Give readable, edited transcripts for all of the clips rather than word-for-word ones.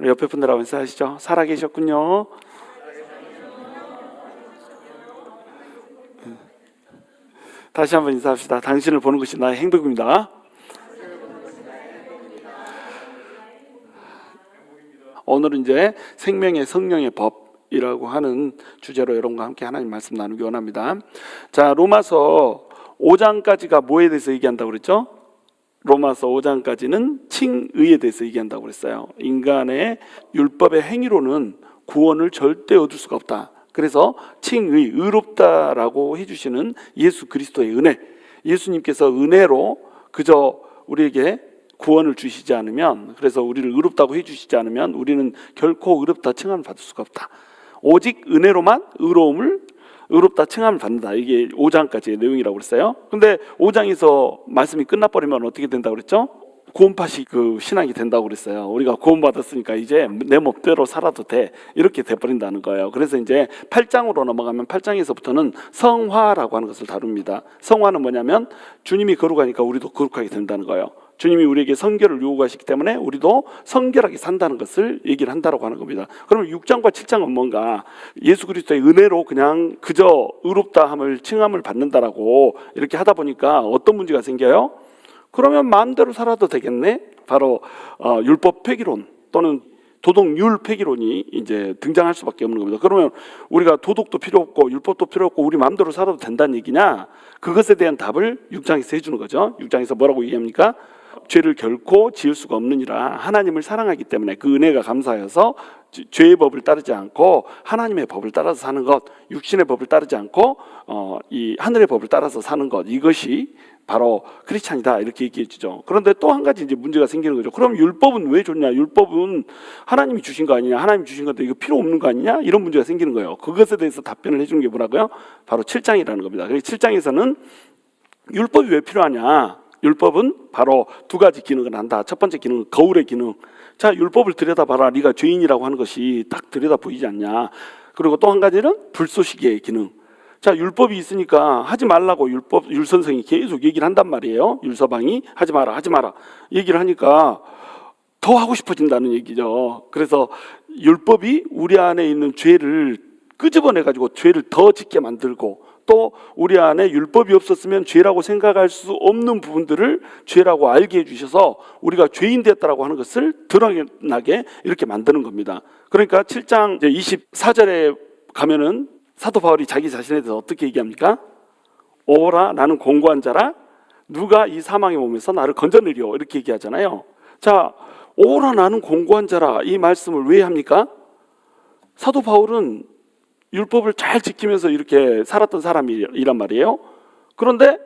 우리 옆에 분들하고 인사하시죠. 살아계셨군요. 다시 한번 인사합시다. 당신을 보는 것이 나의 행복입니다. 오늘은 이제 생명의 성령의 법이라고 하는 주제로 여러분과 함께 하나님 말씀 나누기 원합니다. 자, 로마서 5장까지가 뭐에 대해서 얘기한다고 그랬죠? 로마서 5장까지는 칭의에 대해서 얘기한다고 그랬어요. 인간의 율법의 행위로는 구원을 절대 얻을 수가 없다. 그래서 칭의, 의롭다라고 해주시는 예수 그리스도의 은혜, 예수님께서 은혜로 그저 우리에게 구원을 주시지 않으면, 그래서 우리를 의롭다고 해주시지 않으면 우리는 결코 의롭다 칭함을 받을 수가 없다. 오직 은혜로만 의롭다 칭함을 받는다. 이게 5장까지의 내용이라고 그랬어요. 근데 5장에서 말씀이 끝나버리면 어떻게 된다고 그랬죠? 구원파식 신앙이 된다고 그랬어요. 우리가 구원받았으니까 이제 내 멋대로 살아도 돼, 이렇게 돼버린다는 거예요. 그래서 이제 8장으로 넘어가면 8장에서부터는 성화라고 하는 것을 다룹니다. 성화는 뭐냐면 주님이 거룩하니까 우리도 거룩하게 된다는 거예요. 주님이 우리에게 성결을 요구하시기 때문에 우리도 성결하게 산다는 것을 얘기를 한다고 하는 겁니다. 그러면 6장과 7장은 뭔가 예수 그리스도의 은혜로 그냥 그저 의롭다함을 칭함을 받는다라고 이렇게 하다 보니까 어떤 문제가 생겨요? 그러면 마음대로 살아도 되겠네? 바로 율법 폐기론 또는 도덕률 폐기론이 이제 등장할 수밖에 없는 겁니다. 그러면 우리가 도덕도 필요 없고 율법도 필요 없고 우리 마음대로 살아도 된다는 얘기냐? 그것에 대한 답을 6장에서 해주는 거죠. 6장에서 뭐라고 얘기합니까? 죄를 결코 지을 수가 없느니라. 하나님을 사랑하기 때문에 그 은혜가 감사해서 죄의 법을 따르지 않고 하나님의 법을 따라서 사는 것, 육신의 법을 따르지 않고 이 하늘의 법을 따라서 사는 것, 이것이 바로 크리스찬이다, 이렇게 얘기해 주죠. 그런데 또 한 가지 이제 문제가 생기는 거죠. 그럼 율법은 왜 좋냐? 율법은 하나님이 주신 거 아니냐? 하나님이 주신 건데 이거 필요 없는 거 아니냐? 이런 문제가 생기는 거예요. 그것에 대해서 답변을 해주는 게 뭐라고요? 바로 7장이라는 겁니다. 그래서 7장에서는 율법이 왜 필요하냐? 율법은 바로 두 가지 기능을 한다. 첫 번째 기능은 거울의 기능. 자, 율법을 들여다봐라. 네가 죄인이라고 하는 것이 딱 들여다 보이지 않냐. 그리고 또 한 가지는 불쏘시개의 기능. 자, 율법이 있으니까 하지 말라고 율선생이 계속 얘기를 한단 말이에요. 율서방이 하지 마라 얘기를 하니까 더 하고 싶어진다는 얘기죠. 그래서 율법이 우리 안에 있는 죄를 끄집어내가지고 죄를 더 짓게 만들고, 또 우리 안에 율법이 없었으면 죄라고 생각할 수 없는 부분들을 죄라고 알게 해주셔서 우리가 죄인 됐다라고 하는 것을 드러나게 이렇게 만드는 겁니다. 그러니까 7장 24절에 가면은 사도 바울이 자기 자신에 대해서 어떻게 얘기합니까? 오라, 나는 공고한 자라. 누가 이 사망의 몸에서 나를 건져내리오, 이렇게 얘기하잖아요. 자, 오라, 나는 공고한 자라, 이 말씀을 왜 합니까? 사도 바울은 율법을 잘 지키면서 이렇게 살았던 사람이란 말이에요. 그런데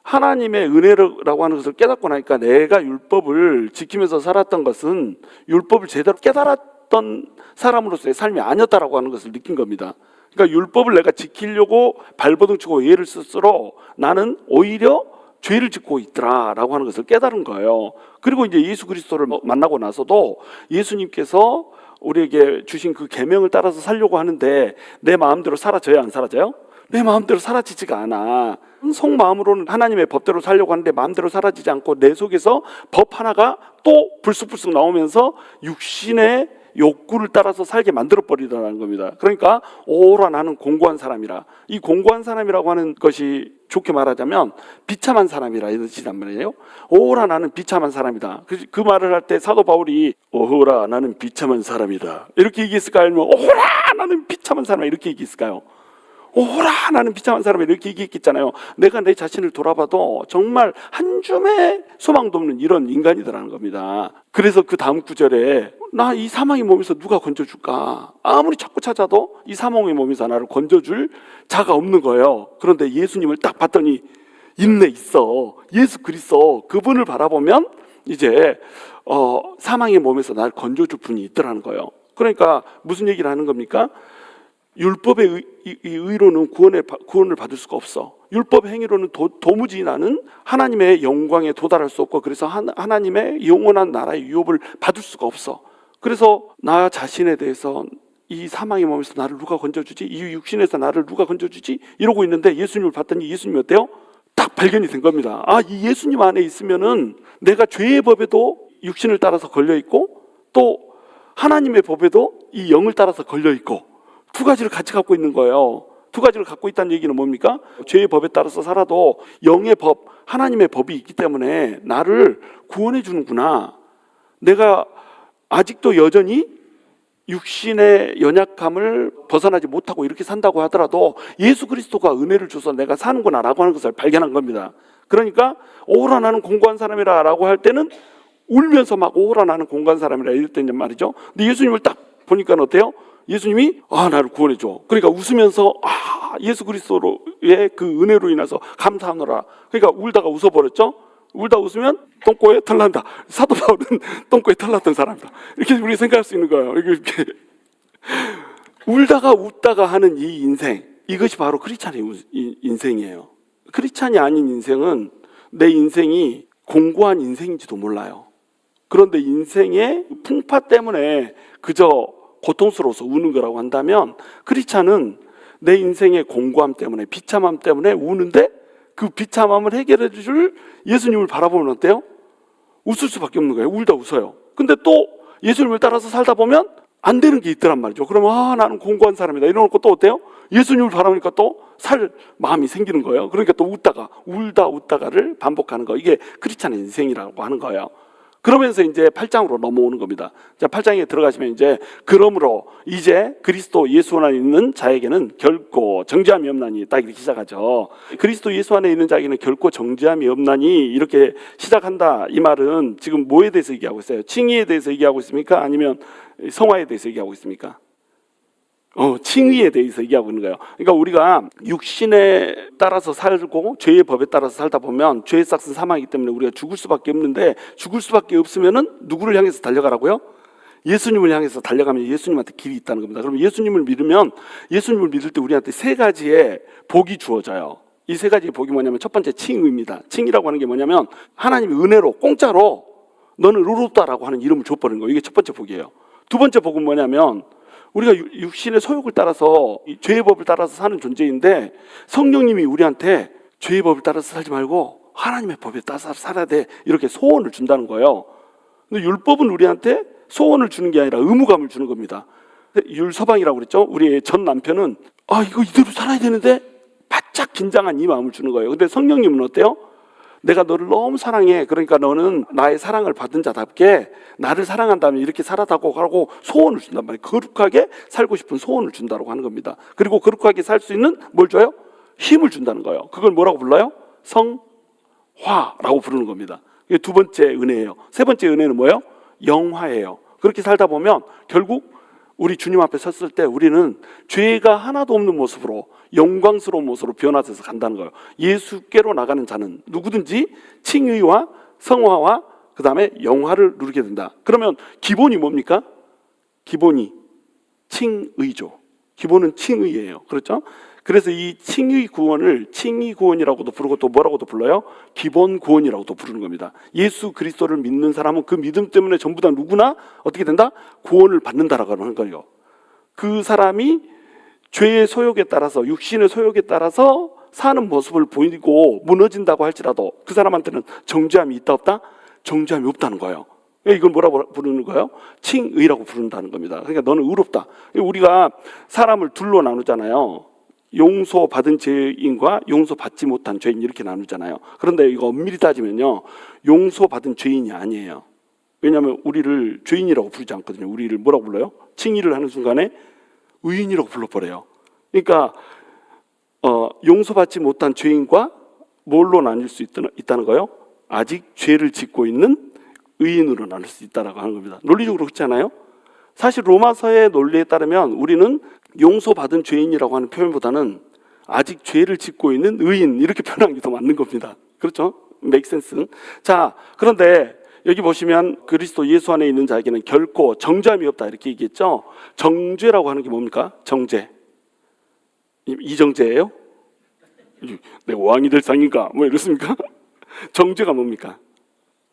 하나님의 은혜라고 하는 것을 깨닫고 나니까 내가 율법을 지키면서 살았던 것은 율법을 제대로 깨달았던 사람으로서의 삶이 아니었다라고 하는 것을 느낀 겁니다. 그러니까 율법을 내가 지키려고 발버둥치고 예를 쓸수록 나는 오히려 죄를 짓고 있더라라고 하는 것을 깨달은 거예요. 그리고 이제 예수 그리스도를 만나고 나서도 예수님께서 우리에게 주신 그 계명을 따라서 살려고 하는데 내 마음대로 사라져요, 안 사라져요? 내 마음대로 사라지지가 않아. 속마음으로는 하나님의 법대로 살려고 하는데 마음대로 사라지지 않고 내 속에서 법 하나가 또 불쑥불쑥 나오면서 육신의 욕구를 따라서 살게 만들어버리더라는 겁니다. 그러니까 오라, 나는 공고한 사람이라. 이 공고한 사람이라고 하는 것이 좋게 말하자면 비참한 사람이라 이런 뜻이란 말이에요. 오라, 나는 비참한 사람이다. 그 말을 할 때 사도 바울이 오라, 나는 비참한 사람이다, 이렇게 얘기했을까요? 아니면 오라, 나는 비참한 사람이다, 이렇게 얘기했을까요? 오라, 나는 비참한 사람이, 이렇게 얘기했겠잖아요. 내가 내 자신을 돌아봐도 정말 한 줌의 소망도 없는 이런 인간이더라는 겁니다. 그래서 그 다음 구절에 나 이 사망의 몸에서 누가 건져줄까? 아무리 자꾸 찾아도 이 사망의 몸에서 나를 건져줄 자가 없는 거예요. 그런데 예수님을 딱 봤더니 있어. 예수 그리스도, 그분을 바라보면 이제 사망의 몸에서 나를 건져줄 분이 있더라는 거예요. 그러니까 무슨 얘기를 하는 겁니까? 율법의 의로는 구원을 받을 수가 없어. 율법 행위로는 도무지 나는 하나님의 영광에 도달할 수 없고, 그래서 하나님의 영원한 나라의 유업을 받을 수가 없어. 그래서 나 자신에 대해서 이 사망의 몸에서 나를 누가 건져주지? 이 육신에서 나를 누가 건져주지? 이러고 있는데 예수님을 봤더니 예수님이 어때요? 딱 발견이 된 겁니다. 아, 이 예수님 안에 있으면은 내가 죄의 법에도 육신을 따라서 걸려있고 또 하나님의 법에도 이 영을 따라서 걸려 있고 두 가지를 같이 갖고 있는 거예요. 두 가지를 갖고 있다는 얘기는 뭡니까? 죄의 법에 따라서 살아도 영의 법, 하나님의 법이 있기 때문에 나를 구원해 주는구나. 내가 아직도 여전히 육신의 연약함을 벗어나지 못하고 이렇게 산다고 하더라도 예수 그리스도가 은혜를 줘서 내가 사는구나 라고 하는 것을 발견한 겁니다. 그러니까 오라 나는 공고한 사람이라 라고 할 때는 울면서 막 오라 나는 공고한 사람이라 이럴 때는 말이죠. 근데 예수님을 딱 보니까 어때요? 예수님이 나를 구원해 줘. 그러니까 웃으면서 예수 그리스도의 그 은혜로 인해서 감사하노라. 그러니까 울다가 웃어버렸죠. 울다 웃으면 똥꼬에 털 난다. 사도 바울은 똥꼬에 털 났던 사람이다. 이렇게 우리 생각할 수 있는 거예요. 이렇게 울다가 웃다가 하는 이 인생, 이것이 바로 크리스찬의 인생이에요. 크리스찬이 아닌 인생은 내 인생이 공고한 인생인지도 몰라요. 그런데 인생의 풍파 때문에 그저 고통스러워서 우는 거라고 한다면, 크리스찬은 내 인생의 공고함 때문에, 비참함 때문에 우는데 그 비참함을 해결해 줄 예수님을 바라보면 어때요? 웃을 수밖에 없는 거예요. 울다 웃어요. 근데 또 예수님을 따라서 살다 보면 안 되는 게 있더란 말이죠. 그러면 나는 공고한 사람이다 이러고 또 어때요? 예수님을 바라보니까 또 살 마음이 생기는 거예요. 그러니까 또 울다 웃다가를 반복하는 거, 이게 크리스찬의 인생이라고 하는 거예요. 그러면서 이제 8장으로 넘어오는 겁니다. 자, 8장에 들어가시면 이제 그러므로 이제 그리스도 예수 안에 있는 자에게는 결코 정죄함이 없나니, 딱 이렇게 시작하죠. 그리스도 예수 안에 있는 자에게는 결코 정죄함이 없나니 이렇게 시작한다. 이 말은 지금 뭐에 대해서 얘기하고 있어요? 칭의에 대해서 얘기하고 있습니까? 아니면 성화에 대해서 얘기하고 있습니까? 칭의에 대해서 얘기하고 있는 거예요. 그러니까 우리가 육신에 따라서 살고 죄의 법에 따라서 살다 보면 죄의 싹은 사망이기 때문에 우리가 죽을 수밖에 없는데, 죽을 수밖에 없으면은 누구를 향해서 달려가라고요? 예수님을 향해서 달려가면 예수님한테 길이 있다는 겁니다. 그럼 예수님을 믿으면, 예수님을 믿을 때 우리한테 세 가지의 복이 주어져요. 이 세 가지의 복이 뭐냐면, 첫 번째 칭의입니다. 칭의라고 하는 게 뭐냐면 하나님이 은혜로 공짜로 너는 의롭다라고 하는 이름을 줘버리는 거예요. 이게 첫 번째 복이에요. 두 번째 복은 뭐냐면, 우리가 육신의 소욕을 따라서, 죄의 법을 따라서 사는 존재인데 성령님이 우리한테 죄의 법을 따라서 살지 말고 하나님의 법에 따라서 살아야 돼, 이렇게 소원을 준다는 거예요. 근데 율법은 우리한테 소원을 주는 게 아니라 의무감을 주는 겁니다. 율서방이라고 그랬죠. 우리의 전 남편은 이거 이대로 살아야 되는데 바짝 긴장한 이 마음을 주는 거예요. 근데 성령님은 어때요? 내가 너를 너무 사랑해. 그러니까 너는 나의 사랑을 받은 자답게 나를 사랑한다면 이렇게 살아다고 하고 소원을 준단 말이에요. 거룩하게 살고 싶은 소원을 준다고 하는 겁니다. 그리고 거룩하게 살 수 있는 뭘 줘요? 힘을 준다는 거예요. 그걸 뭐라고 불러요? 성화라고 부르는 겁니다. 이게 두 번째 은혜예요. 세 번째 은혜는 뭐예요? 영화예요. 그렇게 살다 보면 결국 우리 주님 앞에 섰을 때 우리는 죄가 하나도 없는 모습으로, 영광스러운 모습으로 변화돼서 간다는 거예요. 예수께로 나가는 자는 누구든지 칭의와 성화와 그 다음에 영화를 누리게 된다. 그러면 기본이 뭡니까? 기본이 칭의죠. 기본은 칭의예요. 그렇죠? 그래서 이 칭의 구원을 칭의 구원이라고도 부르고 또 뭐라고도 불러요? 기본 구원이라고도 부르는 겁니다. 예수 그리스도를 믿는 사람은 그 믿음 때문에 전부 다 누구나 어떻게 된다? 구원을 받는다라고 하는 거예요. 그 사람이 죄의 소욕에 따라서, 육신의 소욕에 따라서 사는 모습을 보이고 무너진다고 할지라도 그 사람한테는 정죄함이 있다 없다? 정죄함이 없다는 거예요. 이걸 뭐라고 부르는 거예요? 칭의라고 부른다는 겁니다. 그러니까 너는 의롭다. 우리가 사람을 둘로 나누잖아요. 용서받은 죄인과 용서받지 못한 죄인, 이렇게 나누잖아요. 그런데 이거 엄밀히 따지면요, 용서받은 죄인이 아니에요. 왜냐하면 우리를 죄인이라고 부르지 않거든요. 우리를 뭐라고 불러요? 칭의를 하는 순간에 의인이라고 불러버려요. 그러니까 용서받지 못한 죄인과 뭘로 나눌 수 있다는 거예요? 아직 죄를 짓고 있는 의인으로 나눌 수 있다고 하는 겁니다. 논리적으로 그렇지 않아요? 사실 로마서의 논리에 따르면 우리는 용서받은 죄인이라고 하는 표현보다는 아직 죄를 짓고 있는 의인, 이렇게 표현하는 게 더 맞는 겁니다. 그렇죠? make sense. 자, 그런데 여기 보시면 그리스도 예수 안에 있는 자에게는 결코 정죄함이 없다, 이렇게 얘기했죠. 정죄라고 하는 게 뭡니까? 정죄. 이정죄예요? 내가 왕이 될 상인가? 뭐 이렇습니까? 정죄가 뭡니까?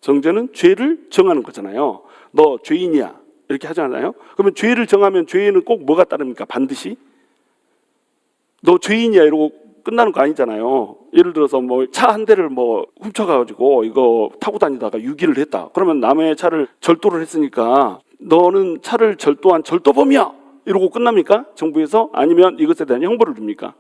정죄는 죄를 정하는 거잖아요. 너 죄인이야, 이렇게 하잖아요. 그러면 죄를 정하면 죄에는 꼭 뭐가 따릅니까? 반드시 너 죄인이야 이러고 끝나는 거 아니잖아요. 예를 들어서 뭐 차 한 대를 뭐 훔쳐가지고 이거 타고 다니다가 유기를 했다. 그러면 남의 차를 절도를 했으니까 너는 차를 절도한 절도범이야 이러고 끝납니까? 정부에서? 아니면 이것에 대한 형벌을 줍니까?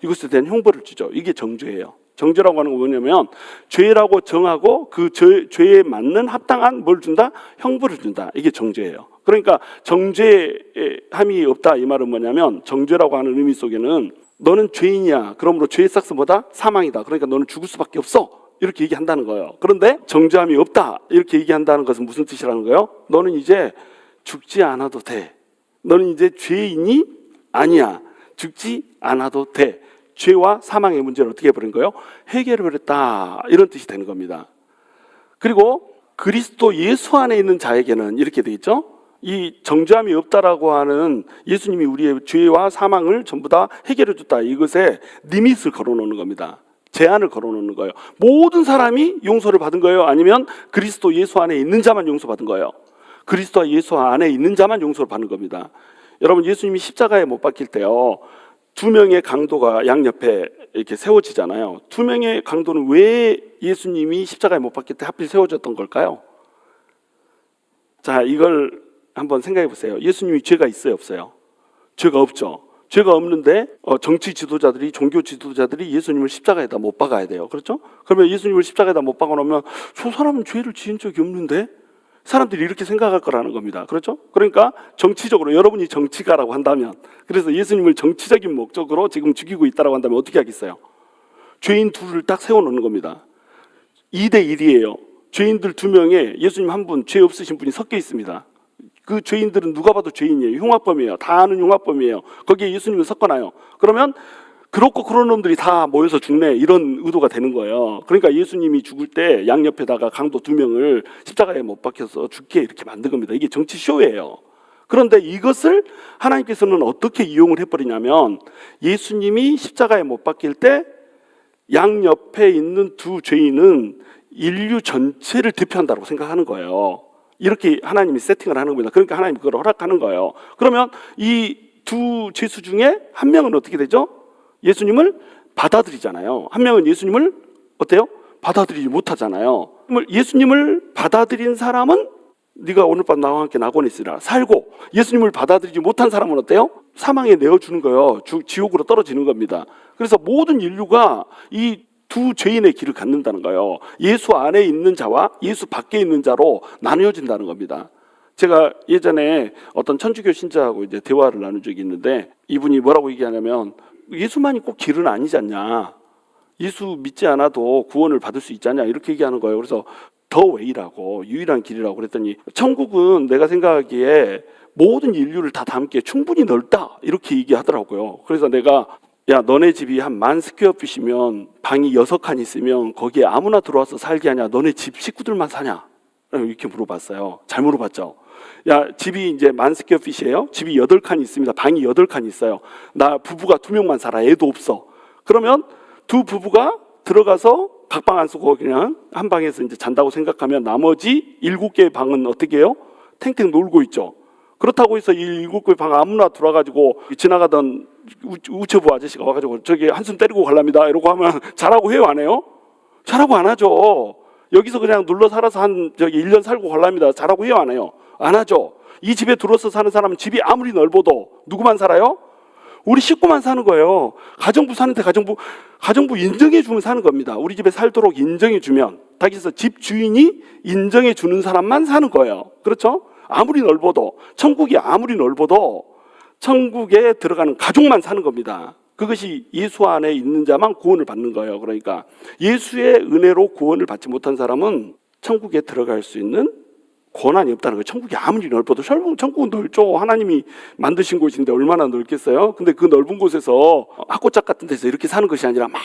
이것에 대한 형벌을 주죠. 이게 정죄예요. 정죄라고 하는 건 뭐냐면 죄라고 정하고 그 죄에 맞는 합당한 뭘 준다? 형벌을 준다. 이게 정죄예요. 그러니까 정죄함이 없다 이 말은 뭐냐면 정죄라고 하는 의미 속에는 너는 죄인이야. 그러므로 죄의 삭스 뭐다? 사망이다. 그러니까 너는 죽을 수밖에 없어. 이렇게 얘기한다는 거예요. 그런데 정죄함이 없다 이렇게 얘기한다는 것은 무슨 뜻이라는 거예요? 너는 이제 죽지 않아도 돼. 너는 이제 죄인이 아니야. 죽지 않아도 돼. 죄와 사망의 문제를 어떻게 해버린 거예요? 해결해버렸다 이런 뜻이 되는 겁니다. 그리고 그리스도 예수 안에 있는 자에게는 이렇게 돼 있죠. 이 정죄함이 없다라고 하는 예수님이 우리의 죄와 사망을 전부 다 해결해 줬다. 이것에 리밋을 걸어놓는 겁니다. 제한을 걸어놓는 거예요. 모든 사람이 용서를 받은 거예요? 아니면 그리스도 예수 안에 있는 자만 용서받은 거예요? 그리스도 예수 안에 있는 자만 용서를 받는 겁니다. 여러분 예수님이 십자가에 못 박힐 때요. 두 명의 강도가 양옆에 이렇게 세워지잖아요. 두 명의 강도는 왜 예수님이 십자가에 못 박힐 때 하필 세워졌던 걸까요? 자, 이걸 한번 생각해 보세요. 예수님이 죄가 있어요, 없어요? 죄가 없죠. 죄가 없는데 정치 지도자들이, 종교 지도자들이 예수님을 십자가에다 못 박아야 돼요. 그렇죠? 그러면 예수님을 십자가에다 못 박아 놓으면 저 사람은 죄를 지은 적이 없는데? 사람들이 이렇게 생각할 거라는 겁니다. 그렇죠? 그러니까 정치적으로 여러분이 정치가라고 한다면, 그래서 예수님을 정치적인 목적으로 지금 죽이고 있다라고 한다면 어떻게 하겠어요? 죄인 둘을 딱 세워놓는 겁니다. 2대 1이에요. 죄인들 2명에 예수님 한 분, 죄 없으신 분이 섞여 있습니다. 그 죄인들은 누가 봐도 죄인이에요. 흉악범이에요. 다 아는 흉악범이에요. 거기에 예수님을 섞어놔요. 그러면 그렇고 그런 놈들이 다 모여서 죽네 이런 의도가 되는 거예요. 그러니까 예수님이 죽을 때 양옆에다가 강도 2명을 십자가에 못 박혀서 죽게 이렇게 만든 겁니다. 이게 정치 쇼예요. 그런데 이것을 하나님께서는 어떻게 이용을 해버리냐면 예수님이 십자가에 못 박힐 때 양옆에 있는 두 죄인은 인류 전체를 대표한다고 생각하는 거예요. 이렇게 하나님이 세팅을 하는 겁니다. 그러니까 하나님이 그걸 허락하는 거예요. 그러면 이 두 죄수 중에 한 명은 어떻게 되죠? 예수님을 받아들이잖아요. 한 명은 예수님을 어때요? 받아들이지 못하잖아요. 예수님을 받아들인 사람은 네가 오늘 밤 나와 함께 낙원에 있으라 살고, 예수님을 받아들이지 못한 사람은 어때요? 사망에 내어주는 거예요. 지옥으로 떨어지는 겁니다. 그래서 모든 인류가 이 두 죄인의 길을 갖는다는 거예요. 예수 안에 있는 자와 예수 밖에 있는 자로 나뉘어진다는 겁니다. 제가 예전에 어떤 천주교 신자하고 이제 대화를 나눈 적이 있는데 이분이 뭐라고 얘기하냐면 예수만이 꼭 길은 아니지 않냐. 예수 믿지 않아도 구원을 받을 수 있지 않냐 이렇게 얘기하는 거예요. 그래서 더 웨이라고, 유일한 길이라고 그랬더니 천국은 내가 생각하기에 모든 인류를 다 담기에 충분히 넓다 이렇게 얘기하더라고요. 그래서 내가 야 너네 집이 한 10,000 스퀘어핏이면 방이 6칸 있으면 거기에 아무나 들어와서 살게 하냐, 너네 집 식구들만 사냐 이렇게 물어봤어요. 잘 물어봤죠. 야 집이 이제 10,000 스퀘어핏이에요. 집이 8칸 있습니다. 방이 8칸 있어요. 나 부부가 2명만 살아. 애도 없어. 그러면 두 부부가 들어가서 각방 안 쓰고 그냥 한 방에서 이제 잔다고 생각하면 나머지 7개의 방은 어떻게 해요? 탱탱 놀고 있죠. 그렇다고 해서 이 7개의 방 아무나 들어와가지고 지나가던 우체부 아저씨가 와가지고 저기 한숨 때리고 갈랍니다 이러고 하면 잘하고 해요, 안 해요? 잘하고 안 하죠. 여기서 그냥 눌러 살아서 한 1년 살고 갈랍니다. 잘하고 해요, 안 해요? 안 하죠. 이 집에 들어서 사는 사람은 집이 아무리 넓어도 누구만 살아요? 우리 식구만 사는 거예요. 가정부 사는데 가정부 인정해 주면 사는 겁니다. 우리 집에 살도록 인정해 주면, 다기서 집 주인이 인정해 주는 사람만 사는 거예요. 그렇죠? 아무리 넓어도, 천국이 아무리 넓어도 천국에 들어가는 가족만 사는 겁니다. 그것이 예수 안에 있는 자만 구원을 받는 거예요. 그러니까 예수의 은혜로 구원을 받지 못한 사람은 천국에 들어갈 수 있는 권한이 없다는 거예요. 천국이 아무리 넓어도, 천국은 넓죠. 하나님이 만드신 곳인데 얼마나 넓겠어요? 근데 그 넓은 곳에서 학고짝 같은 데서 이렇게 사는 것이 아니라 막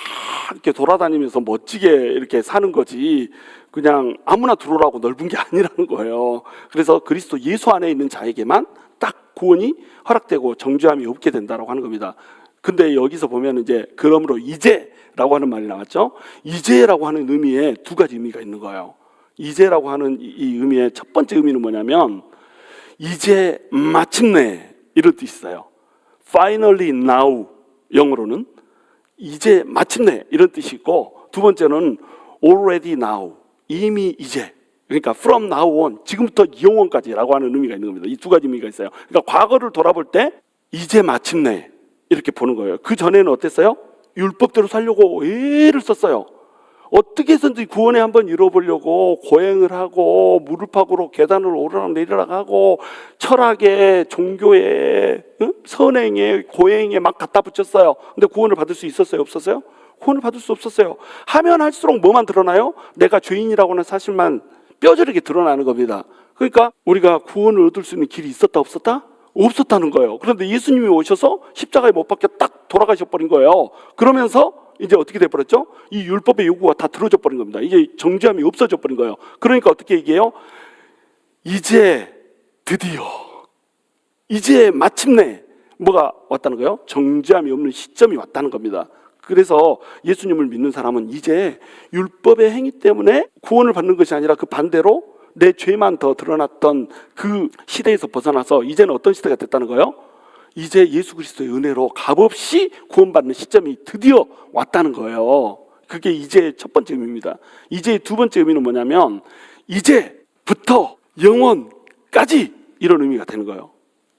이렇게 돌아다니면서 멋지게 이렇게 사는 거지, 그냥 아무나 들어오라고 넓은 게 아니라는 거예요. 그래서 그리스도 예수 안에 있는 자에게만 딱 구원이 허락되고 정죄함이 없게 된다라고 하는 겁니다. 근데 여기서 보면 이제 그러므로 이제라고 하는 말이 나왔죠. 이제라고 하는 의미에 두 가지 의미가 있는 거예요. 이제라고 하는 이 의미의 첫 번째 의미는 뭐냐면 이제 마침내 이런 뜻이 있어요. Finally now, 영어로는 이제 마침내 이런 뜻이 있고, 두 번째는 already now, 이미 이제. 그러니까 from now on, 지금부터 영원까지라고 하는 의미가 있는 겁니다. 이 두 가지 의미가 있어요. 그러니까 과거를 돌아볼 때 이제 마침내 이렇게 보는 거예요. 그 전에는 어땠어요? 율법대로 살려고 애를 썼어요. 어떻게 해서든지 구원에 한번 이뤄보려고 고행을 하고 무릎팍으로 계단을 오르락 내리락 하고 철학에 종교에 선행에 고행에 막 갖다 붙였어요. 근데 구원을 받을 수 있었어요? 없었어요? 구원을 받을 수 없었어요. 하면 할수록 뭐만 드러나요? 내가 죄인이라고 하는 사실만 뼈저리게 드러나는 겁니다. 그러니까 우리가 구원을 얻을 수 있는 길이 있었다 없었다? 없었다는 거예요. 그런데 예수님이 오셔서 십자가에 못 박혀 딱 돌아가셔 버린 거예요. 그러면서 이제 어떻게 돼버렸죠? 이 율법의 요구가 다 들어져 버린 겁니다. 이제 정죄함이 없어져 버린 거예요. 그러니까 어떻게 얘기해요? 이제 드디어, 이제 마침내 뭐가 왔다는 거예요? 정죄함이 없는 시점이 왔다는 겁니다. 그래서 예수님을 믿는 사람은 이제 율법의 행위 때문에 구원을 받는 것이 아니라 그 반대로 내 죄만 더 드러났던 그 시대에서 벗어나서 이제는 어떤 시대가 됐다는 거예요? 이제 예수 그리스도의 은혜로 값없이 구원받는 시점이 드디어 왔다는 거예요. 그게 이제 첫 번째 의미입니다. 이제 두 번째 의미는 뭐냐면 이제부터 영원까지 이런 의미가 되는 거예요.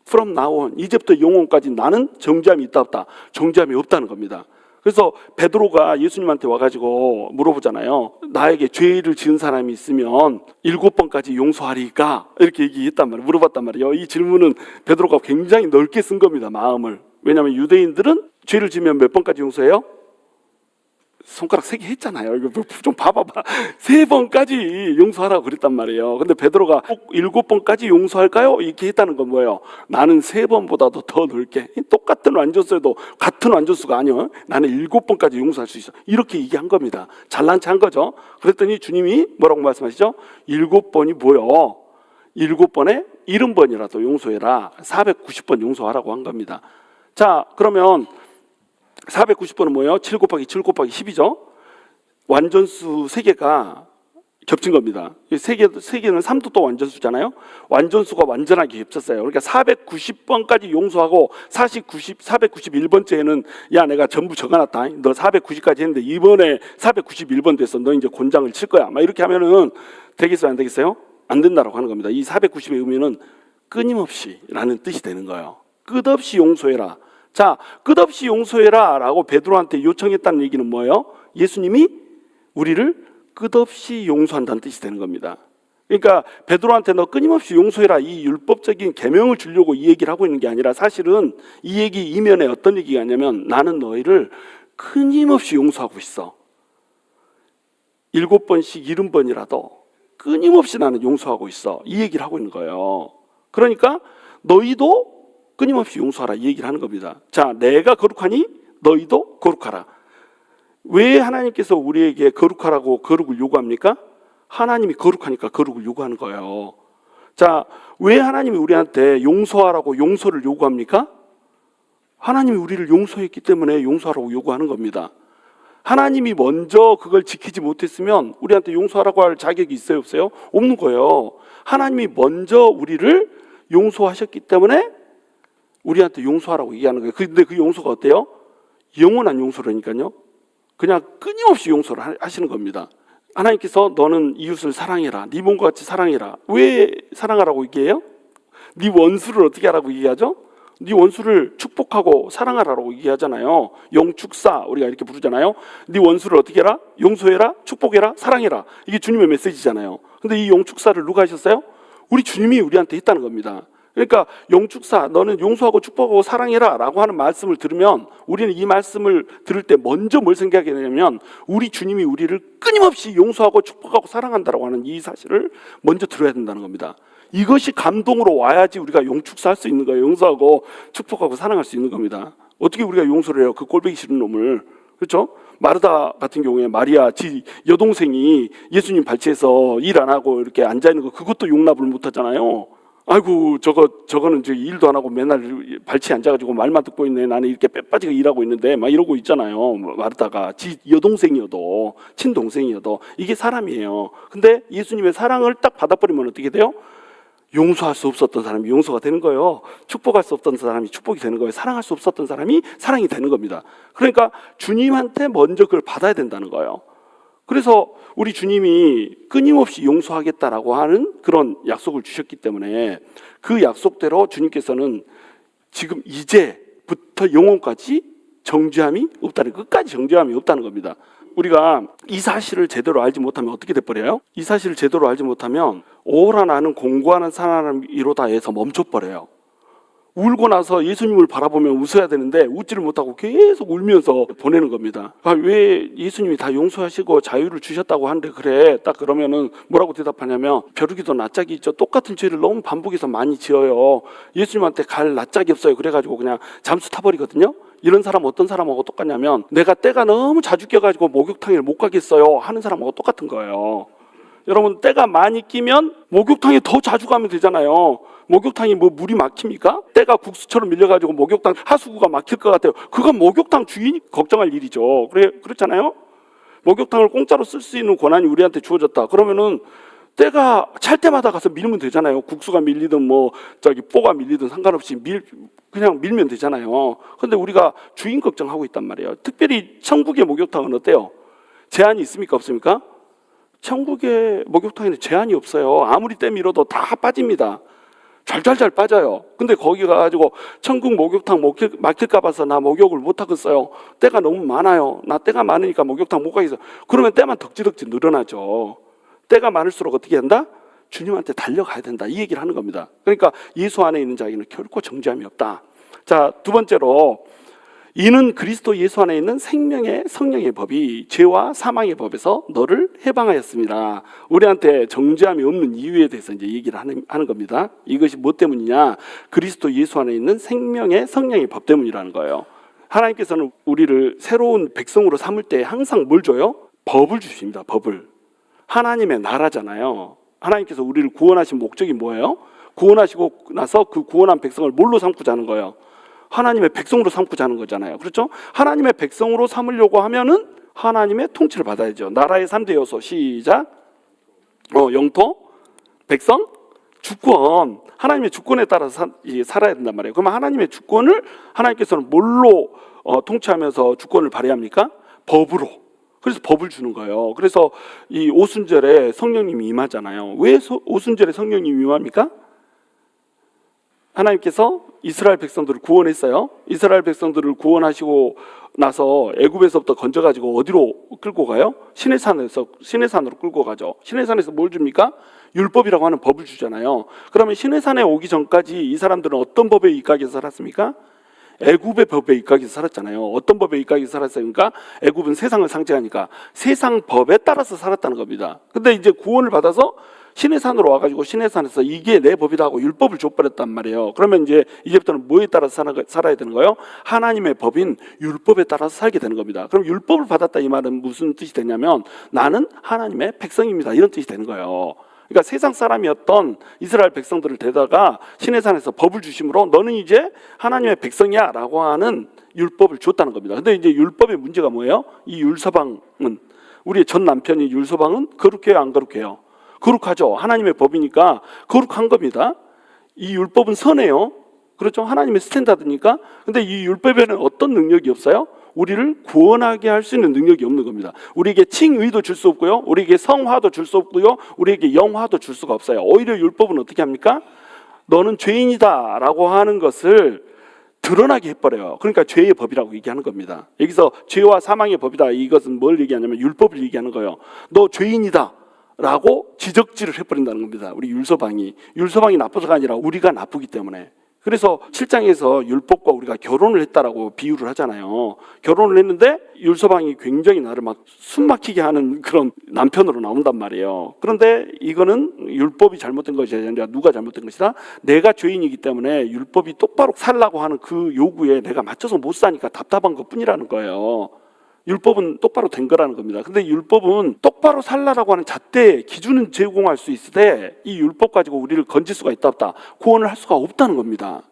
From now on, 이제부터 영원까지 나는 정죄함이 있다 없다? 정죄함이 없다는 겁니다. 그래서 베드로가 예수님한테 와가지고 물어보잖아요. 나에게 죄를 지은 사람이 있으면 7번까지 용서하리까? 이렇게 얘기했단 말이에요. 물어봤단 말이에요. 이 질문은 베드로가 굉장히 넓게 쓴 겁니다. 마음을. 왜냐하면 유대인들은 죄를 지으면 몇 번까지 용서해요? 손가락 3개 했잖아요. 이거 좀 봐봐봐. 3번까지 용서하라고 그랬단 말이에요. 근데 베드로가 꼭 7번까지 용서할까요? 이렇게 했다는 건 뭐예요? 나는 3번보다도 더 넓게, 똑같은 완전수에도 같은 완전수가 아니요, 나는 7번까지 용서할 수 있어. 이렇게 얘기한 겁니다. 잘난 체 한 거죠. 그랬더니 주님이 뭐라고 말씀하시죠? 7번이 뭐요? 7번에 70번이라도 용서해라. 490번 용서하라고 한 겁니다. 자, 그러면 490번은 뭐예요? 7 곱하기 7 곱하기 10이죠. 완전수 3개가 겹친 겁니다. 3개는 3도 또 완전수잖아요. 완전수가 완전하게 겹쳤어요. 그러니까 490번까지 용서하고 491번째에는 야, 내가 전부 적어놨다. 너 490까지 했는데 이번에 491번 됐어. 너 이제 곤장을 칠 거야. 막 이렇게 하면은 되겠어요? 안 되겠어요? 안 된다라고 하는 겁니다. 이 490의 의미는 끊임없이 라는 뜻이 되는 거예요. 끝없이 용서해라. 자, 끝없이 용서해라 라고 베드로한테 요청했다는 얘기는 뭐예요? 예수님이 우리를 끝없이 용서한다는 뜻이 되는 겁니다. 그러니까 베드로한테 너 끊임없이 용서해라, 이 율법적인 계명을 주려고 이 얘기를 하고 있는 게 아니라 사실은 이 얘기 이면에 어떤 얘기가 있냐면 나는 너희를 끊임없이 용서하고 있어. 7번씩 70번이라도 끊임없이 나는 용서하고 있어. 이 얘기를 하고 있는 거예요. 그러니까 너희도 끊임없이 용서하라 이 얘기를 하는 겁니다. 자, 내가 거룩하니 너희도 거룩하라. 왜 하나님께서 우리에게 거룩하라고 거룩을 요구합니까? 하나님이 거룩하니까 거룩을 요구하는 거예요. 자, 왜 하나님이 우리한테 용서하라고 용서를 요구합니까? 하나님이 우리를 용서했기 때문에 용서하라고 요구하는 겁니다. 하나님이 먼저 그걸 지키지 못했으면 우리한테 용서하라고 할 자격이 있어요, 없어요? 없는 거예요. 하나님이 먼저 우리를 용서하셨기 때문에 우리한테 용서하라고 얘기하는 거예요. 근데 그 용서가 어때요? 영원한 용서라니까요. 그냥 끊임없이 용서를 하시는 겁니다. 하나님께서 너는 이웃을 사랑해라. 네 몸과 같이 사랑해라. 왜 사랑하라고 얘기해요? 네 원수를 어떻게 하라고 얘기하죠? 네 원수를 축복하고 사랑하라고 얘기하잖아요. 영축사 우리가 이렇게 부르잖아요. 네 원수를 어떻게 해라? 용서해라, 축복해라, 사랑해라. 이게 주님의 메시지잖아요. 근데 이 영축사를 누가 하셨어요? 우리 주님이 우리한테 했다는 겁니다. 그러니까 영축사, 너는 용서하고 축복하고 사랑해라 라고 하는 말씀을 들으면 우리는 이 말씀을 들을 때 먼저 뭘 생각해야 되냐면 우리 주님이 우리를 끊임없이 용서하고 축복하고 사랑한다라고 하는 이 사실을 먼저 들어야 된다는 겁니다. 이것이 감동으로 와야지 우리가 용축사 할 수 있는 거예요. 용서하고 축복하고 사랑할 수 있는 겁니다. 어떻게 우리가 용서를 해요? 그 꼴보기 싫은 놈을. 그렇죠? 마르다 같은 경우에 마리아 지 여동생이 예수님 발치해서 일 안 하고 이렇게 앉아 있는 거 그것도 용납을 못 하잖아요. 아이고 저거는 일도 안 하고 맨날 발치에 앉아가지고 말만 듣고 있네. 나는 이렇게 빼빠지게 일하고 있는데 막 이러고 있잖아요. 마르다가 지 여동생이어도 친동생이어도 이게 사람이에요. 근데 예수님의 사랑을 딱 받아버리면 어떻게 돼요? 용서할 수 없었던 사람이 용서가 되는 거예요. 축복할 수 없던 사람이 축복이 되는 거예요. 사랑할 수 없었던 사람이 사랑이 되는 겁니다. 그러니까 주님한테 먼저 그걸 받아야 된다는 거예요. 그래서 우리 주님이 끊임없이 용서하겠다라고 하는 그런 약속을 주셨기 때문에 그 약속대로 주님께서는 지금 이제부터 영원까지 정죄함이 없다는, 끝까지 정죄함이 없다는 겁니다. 우리가 이 사실을 제대로 알지 못하면 어떻게 돼버려요? 이 사실을 제대로 알지 못하면 오라 나는 공부하는 사람이로다 해서 멈춰버려요. 울고 나서 예수님을 바라보면 웃어야 되는데 웃지를 못하고 계속 울면서 보내는 겁니다. 왜 예수님이 다 용서하시고 자유를 주셨다고 하는데 그래? 딱 그러면은 뭐라고 대답하냐면, 벼룩이도 낯짝이 있죠. 똑같은 죄를 너무 반복해서 많이 지어요. 예수님한테 갈 낯짝이 없어요. 그래가지고 그냥 잠수 타버리거든요. 이런 사람 어떤 사람하고 똑같냐면, 내가 때가 너무 자주 껴가지고 목욕탕에 못 가겠어요 하는 사람하고 똑같은 거예요. 여러분, 때가 많이 끼면 목욕탕에 더 자주 가면 되잖아요. 목욕탕이 뭐 물이 막힙니까? 때가 국수처럼 밀려가지고 목욕탕 하수구가 막힐 것 같아요. 그건 목욕탕 주인이 걱정할 일이죠. 그렇잖아요. 목욕탕을 공짜로 쓸 수 있는 권한이 우리한테 주어졌다. 그러면은 때가 찰 때마다 가서 밀면 되잖아요. 국수가 밀리든 뭐 뽀가 밀리든 상관없이 그냥 밀면 되잖아요. 그런데 우리가 주인 걱정하고 있단 말이에요. 특별히 천국의 목욕탕은 어때요? 제한이 있습니까? 없습니까? 천국의 목욕탕에는 제한이 없어요. 아무리 때 밀어도 다 빠집니다. 잘 빠져요. 근데 거기 가가지고 천국 목욕탕 막힐까 봐서 나 목욕을 못 하겠어요. 때가 너무 많아요. 나 때가 많으니까 목욕탕 못 가겠어요. 그러면 때만 덕지덕지 늘어나죠. 때가 많을수록 어떻게 한다? 주님한테 달려가야 된다. 이 얘기를 하는 겁니다. 그러니까 예수 안에 있는 자에게는 결코 정죄함이 없다. 자, 두 번째로, 이는 그리스도 예수 안에 있는 생명의 성령의 법이 죄와 사망의 법에서 너를 해방하였습니다. 우리한테 정죄함이 없는 이유에 대해서 이제 얘기를 하는 겁니다. 이것이 뭐 때문이냐? 그리스도 예수 안에 있는 생명의 성령의 법 때문이라는 거예요. 하나님께서는 우리를 새로운 백성으로 삼을 때 항상 뭘 줘요? 법을 주십니다. 법을. 하나님의 나라잖아요. 하나님께서 우리를 구원하신 목적이 뭐예요? 구원하시고 나서 그 구원한 백성을 뭘로 삼고자 하는 거예요? 하나님의 백성으로 삼고자 하는 거잖아요. 그렇죠? 하나님의 백성으로 삼으려고 하면은 하나님의 통치를 받아야죠. 나라의 3대 요소, 시작. 영토, 백성, 주권. 하나님의 주권에 따라서 살아야 된단 말이에요. 그러면 하나님의 주권을 하나님께서는 뭘로 통치하면서 주권을 발휘합니까? 법으로. 그래서 법을 주는 거예요. 그래서 이 오순절에 성령님이 임하잖아요. 왜 오순절에 성령님이 임합니까? 하나님께서 이스라엘 백성들을 구원했어요. 이스라엘 백성들을 구원하시고 나서 애굽에서부터 건져가지고 어디로 끌고 가요? 시내산으로 끌고 가죠. 시내산에서 뭘 줍니까? 율법이라고 하는 법을 주잖아요. 그러면 시내산에 오기 전까지 이 사람들은 어떤 법에 입각해서 살았습니까? 애굽의 법에 입각해서 살았잖아요. 어떤 법에 입각해서 살았으니까? 애굽은 세상을 상징하니까 세상 법에 따라서 살았다는 겁니다. 근데 이제 구원을 받아서 시내산으로 와가지고 시내산에서 이게 내 법이다 하고 율법을 줘버렸단 말이에요. 그러면 이제부터는 뭐에 따라서 살아야 되는 거예요? 하나님의 법인 율법에 따라서 살게 되는 겁니다. 그럼 율법을 받았다 이 말은 무슨 뜻이 되냐면, 나는 하나님의 백성입니다, 이런 뜻이 되는 거예요. 그러니까 세상 사람이었던 이스라엘 백성들을 데다가 시내산에서 법을 주심으로 너는 이제 하나님의 백성이야 라고 하는 율법을 줬다는 겁니다. 근데 이제 율법의 문제가 뭐예요? 이 율서방은, 우리의 전 남편인 율서방은 거룩해요, 안 거룩해요? 거룩하죠. 하나님의 법이니까 거룩한 겁니다. 이 율법은 선해요. 그렇죠? 하나님의 스탠다드니까. 근데 이 율법에는 어떤 능력이 없어요? 우리를 구원하게 할 수 있는 능력이 없는 겁니다. 우리에게 칭의도 줄 수 없고요, 우리에게 성화도 줄 수 없고요, 우리에게 영화도 줄 수가 없어요. 오히려 율법은 어떻게 합니까? 너는 죄인이다 라고 하는 것을 드러나게 해버려요. 그러니까 죄의 법이라고 얘기하는 겁니다. 여기서 죄와 사망의 법이다, 이것은 뭘 얘기하냐면 율법을 얘기하는 거예요. 너 죄인이다 라고 지적질을 해버린다는 겁니다. 우리 율서방이 나빠서가 아니라 우리가 나쁘기 때문에. 그래서 7장에서 율법과 우리가 결혼을 했다라고 비유를 하잖아요. 결혼을 했는데 율서방이 굉장히 나를 막 숨막히게 하는 그런 남편으로 나온단 말이에요. 그런데 이거는 율법이 잘못된 것이 아니라 누가 잘못된 것이다? 내가 죄인이기 때문에 율법이 똑바로 살라고 하는 그 요구에 내가 맞춰서 못 사니까 답답한 것뿐이라는 거예요. 율법은 똑바로 된 거라는 겁니다. 근데 율법은 똑바로 살라라고 하는 잣대 기준은 제공할 수 있으되 이 율법 가지고 우리를 건질 수가 있다 없다? 구원을 할 수가 없다는 겁니다.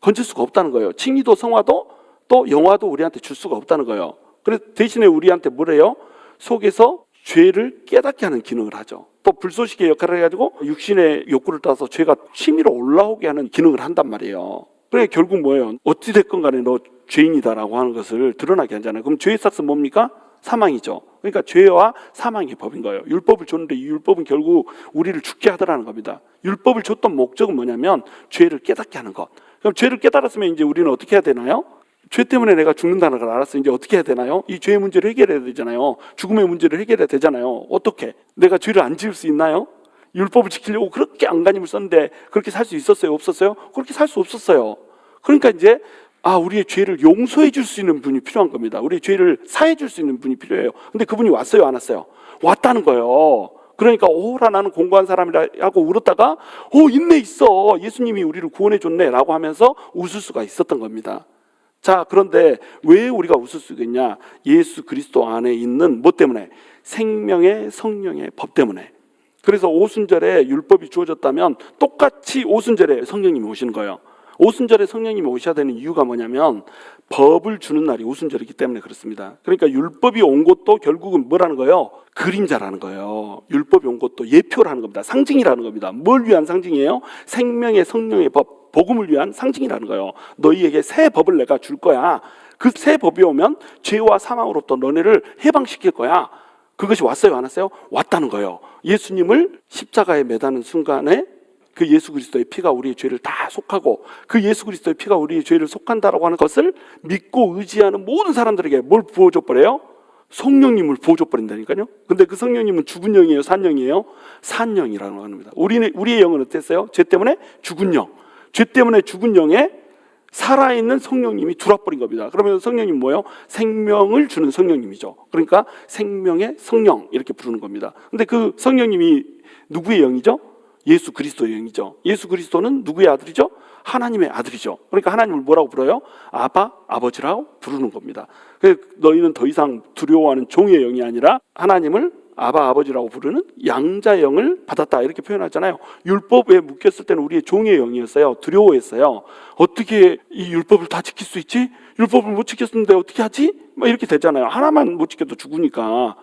건질 수가 없다는 거예요. 칭의도 성화도 또 영화도 우리한테 줄 수가 없다는 거예요. 그래서 대신에 우리한테 뭐래요? 속에서 죄를 깨닫게 하는 기능을 하죠. 또 불쏘시개 역할을 해가지고 육신의 욕구를 따라서 죄가 치밀어 올라오게 하는 기능을 한단 말이에요. 그래 결국 뭐예요? 어찌됐건 간에 너 죄인이다라고 하는 것을 드러나게 하잖아요. 그럼 죄의 삭은 뭡니까? 사망이죠. 그러니까 죄와 사망의 법인 거예요. 율법을 줬는데 이 율법은 결국 우리를 죽게 하더라는 겁니다. 율법을 줬던 목적은 뭐냐면 죄를 깨닫게 하는 것. 그럼 죄를 깨달았으면 이제 우리는 어떻게 해야 되나요? 죄 때문에 내가 죽는다는 걸 알았어. 이제 어떻게 해야 되나요? 이 죄의 문제를 해결해야 되잖아요. 죽음의 문제를 해결해야 되잖아요. 어떻게? 내가 죄를 안 지을 수 있나요? 율법을 지키려고 그렇게 안간힘을 썼는데 그렇게 살 수 있었어요? 없었어요? 그렇게 살 수 없었어요. 그러니까 이제 우리의 죄를 용서해 줄 수 있는 분이 필요한 겁니다. 우리의 죄를 사해 줄 수 있는 분이 필요해요. 근데 그분이 왔어요? 안 왔어요? 왔다는 거예요. 그러니까 오라 나는 공고한 사람이라 하고 울었다가 있네 있어. 예수님이 우리를 구원해 줬네 라고 하면서 웃을 수가 있었던 겁니다. 자, 그런데 왜 우리가 웃을 수 있겠냐? 예수 그리스도 안에 있는 뭐 때문에? 생명의 성령의 법 때문에. 그래서 오순절에 율법이 주어졌다면 똑같이 오순절에 성령님이 오시는 거예요. 오순절에 성령님이 오셔야 되는 이유가 뭐냐면 법을 주는 날이 오순절이기 때문에 그렇습니다. 그러니까 율법이 온 것도 결국은 뭐라는 거예요? 그림자라는 거예요. 율법이 온 것도 예표라는 겁니다. 상징이라는 겁니다. 뭘 위한 상징이에요? 생명의 성령의 법, 복음을 위한 상징이라는 거예요. 너희에게 새 법을 내가 줄 거야. 그 새 법이 오면 죄와 사망으로부터 너네를 해방시킬 거야. 그것이 왔어요? 안 왔어요? 왔다는 거예요. 예수님을 십자가에 매다는 순간에 그 예수 그리스도의 피가 우리의 죄를 다 속하고 그 예수 그리스도의 피가 우리의 죄를 속한다라고 하는 것을 믿고 의지하는 모든 사람들에게 뭘 부어줘 버려요? 성령님을 부어줘 버린다니까요. 근데 그 성령님은 죽은 영이에요? 산 영이에요? 산 영이라는 겁니다. 우리의 영은 어땠어요? 죄 때문에 죽은 영. 죄 때문에 죽은 영에 살아있는 성령님이 들어와버린 겁니다. 그러면 성령님 뭐예요? 생명을 주는 성령님이죠. 그러니까 생명의 성령 이렇게 부르는 겁니다. 근데 그 성령님이 누구의 영이죠? 예수 그리스도의 영이죠. 예수 그리스도는 누구의 아들이죠? 하나님의 아들이죠. 그러니까 하나님을 뭐라고 불러요? 아바, 아버지라고 부르는 겁니다. 너희는 더 이상 두려워하는 종의 영이 아니라 하나님을 아바, 아버지라고 부르는 양자의 영을 받았다 이렇게 표현하잖아요. 율법에 묶였을 때는 우리의 종의 영이었어요. 두려워했어요. 어떻게 이 율법을 다 지킬 수 있지? 율법을 못 지켰는데 어떻게 하지? 막 이렇게 되잖아요. 하나만 못 지켜도 죽으니까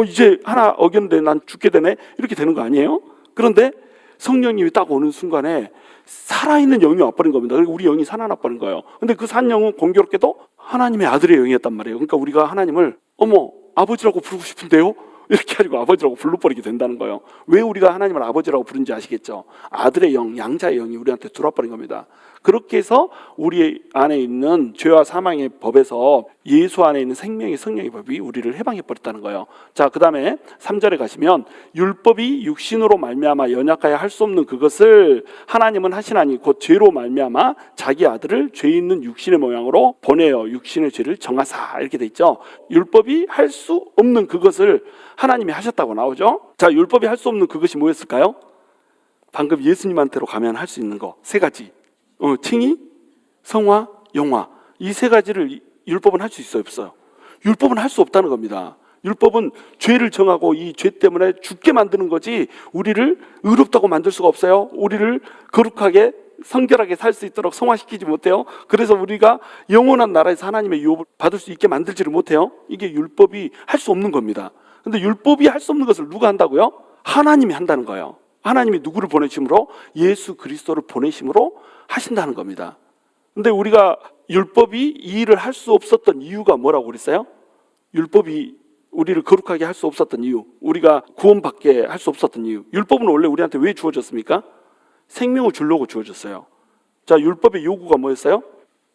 이제 하나 어겼는데 난 죽게 되네 이렇게 되는 거 아니에요? 그런데 성령님이 딱 오는 순간에 살아있는 영이 와버린 겁니다. 그리고 우리 영이 살아나버린 거예요. 근데 그 산 영은 공교롭게도 하나님의 아들의 영이었단 말이에요. 그러니까 우리가 하나님을 아버지라고 부르고 싶은데요? 이렇게 가지고 아버지라고 불러버리게 된다는 거예요. 왜 우리가 하나님을 아버지라고 부른지 아시겠죠? 아들의 영, 양자의 영이 우리한테 들어와버린 겁니다. 그렇게 해서 우리 안에 있는 죄와 사망의 법에서 예수 안에 있는 생명의 성령의 법이 우리를 해방해버렸다는 거예요. 자, 그 다음에 3절에 가시면 율법이 육신으로 말미암아 연약하여 할 수 없는 그것을 하나님은 하시나니 곧 죄로 말미암아 자기 아들을 죄 있는 육신의 모양으로 보내어 육신의 죄를 정하사 이렇게 돼 있죠. 율법이 할 수 없는 그것을 하나님이 하셨다고 나오죠. 자, 율법이 할 수 없는 그것이 뭐였을까요? 방금 예수님한테로 가면 할 수 있는 거 세 가지. 칭의, 성화, 영화. 이 세 가지를 율법은 할 수 있어요, 없어요? 율법은 할 수 없다는 겁니다. 율법은 죄를 정하고 이 죄 때문에 죽게 만드는 거지 우리를 의롭다고 만들 수가 없어요. 우리를 거룩하게 성결하게 살 수 있도록 성화시키지 못해요. 그래서 우리가 영원한 나라에서 하나님의 유업을 받을 수 있게 만들지를 못해요. 이게 율법이 할 수 없는 겁니다. 근데 율법이 할 수 없는 것을 누가 한다고요? 하나님이 한다는 거예요. 하나님이 누구를 보내심으로? 예수 그리스도를 보내심으로 하신다는 겁니다. 근데 우리가 율법이 이 일을 할 수 없었던 이유가 뭐라고 그랬어요? 율법이 우리를 거룩하게 할 수 없었던 이유, 우리가 구원받게 할 수 없었던 이유. 율법은 원래 우리한테 왜 주어졌습니까? 생명을 주려고 주어졌어요. 자, 율법의 요구가 뭐였어요?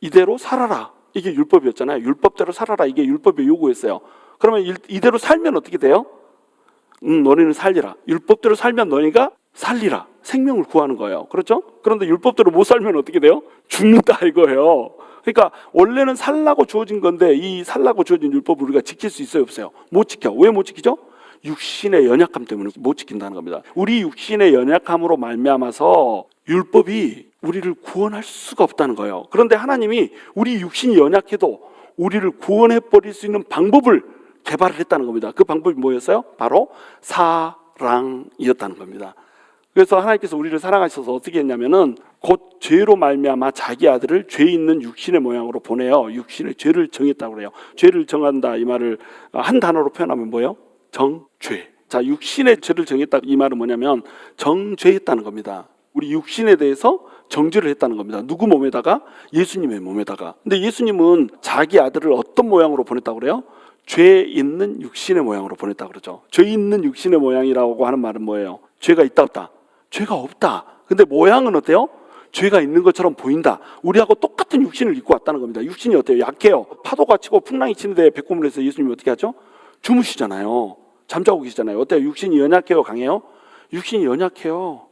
이대로 살아라. 이게 율법이었잖아요. 율법대로 살아라. 이게 율법의 요구였어요. 그러면 이대로 살면 어떻게 돼요? 너희는 살리라. 율법대로 살면 너희가 살리라. 생명을 구하는 거예요. 그렇죠? 그런데 율법대로 못 살면 어떻게 돼요? 죽는다 이거예요. 그러니까 원래는 살라고 주어진 건데 이 살라고 주어진 율법을 우리가 지킬 수 있어요, 없어요? 못 지켜. 왜 못 지키죠? 육신의 연약함 때문에 못 지킨다는 겁니다. 우리 육신의 연약함으로 말미암아서 율법이 우리를 구원할 수가 없다는 거예요. 그런데 하나님이 우리 육신이 연약해도 우리를 구원해 버릴 수 있는 방법을 개발을 했다는 겁니다. 그 방법이 뭐였어요? 바로 사랑이었다는 겁니다. 그래서 하나님께서 우리를 사랑하셔서 어떻게 했냐면은 곧 죄로 말미암아 자기 아들을 죄 있는 육신의 모양으로 보내어 육신의 죄를 정했다고 그래요. 죄를 정한다 이 말을 한 단어로 표현하면 뭐예요? 정죄. 자, 육신의 죄를 정했다 이 말은 뭐냐면 정죄했다는 겁니다. 우리 육신에 대해서 정죄를 했다는 겁니다. 누구 몸에다가? 예수님의 몸에다가. 근데 예수님은 자기 아들을 어떤 모양으로 보냈다고 그래요? 죄 있는 육신의 모양으로 보냈다 그러죠. 죄 있는 육신의 모양이라고 하는 말은 뭐예요? 죄가 있다 없다? 죄가 없다. 근데 모양은 어때요? 죄가 있는 것처럼 보인다. 우리하고 똑같은 육신을 입고 왔다는 겁니다. 육신이 어때요? 약해요. 파도가 치고 풍랑이 치는데 배꼽을 해서 예수님이 어떻게 하죠? 주무시잖아요. 잠자고 계시잖아요. 어때요? 육신이 연약해요? 강해요? 육신이 연약해요.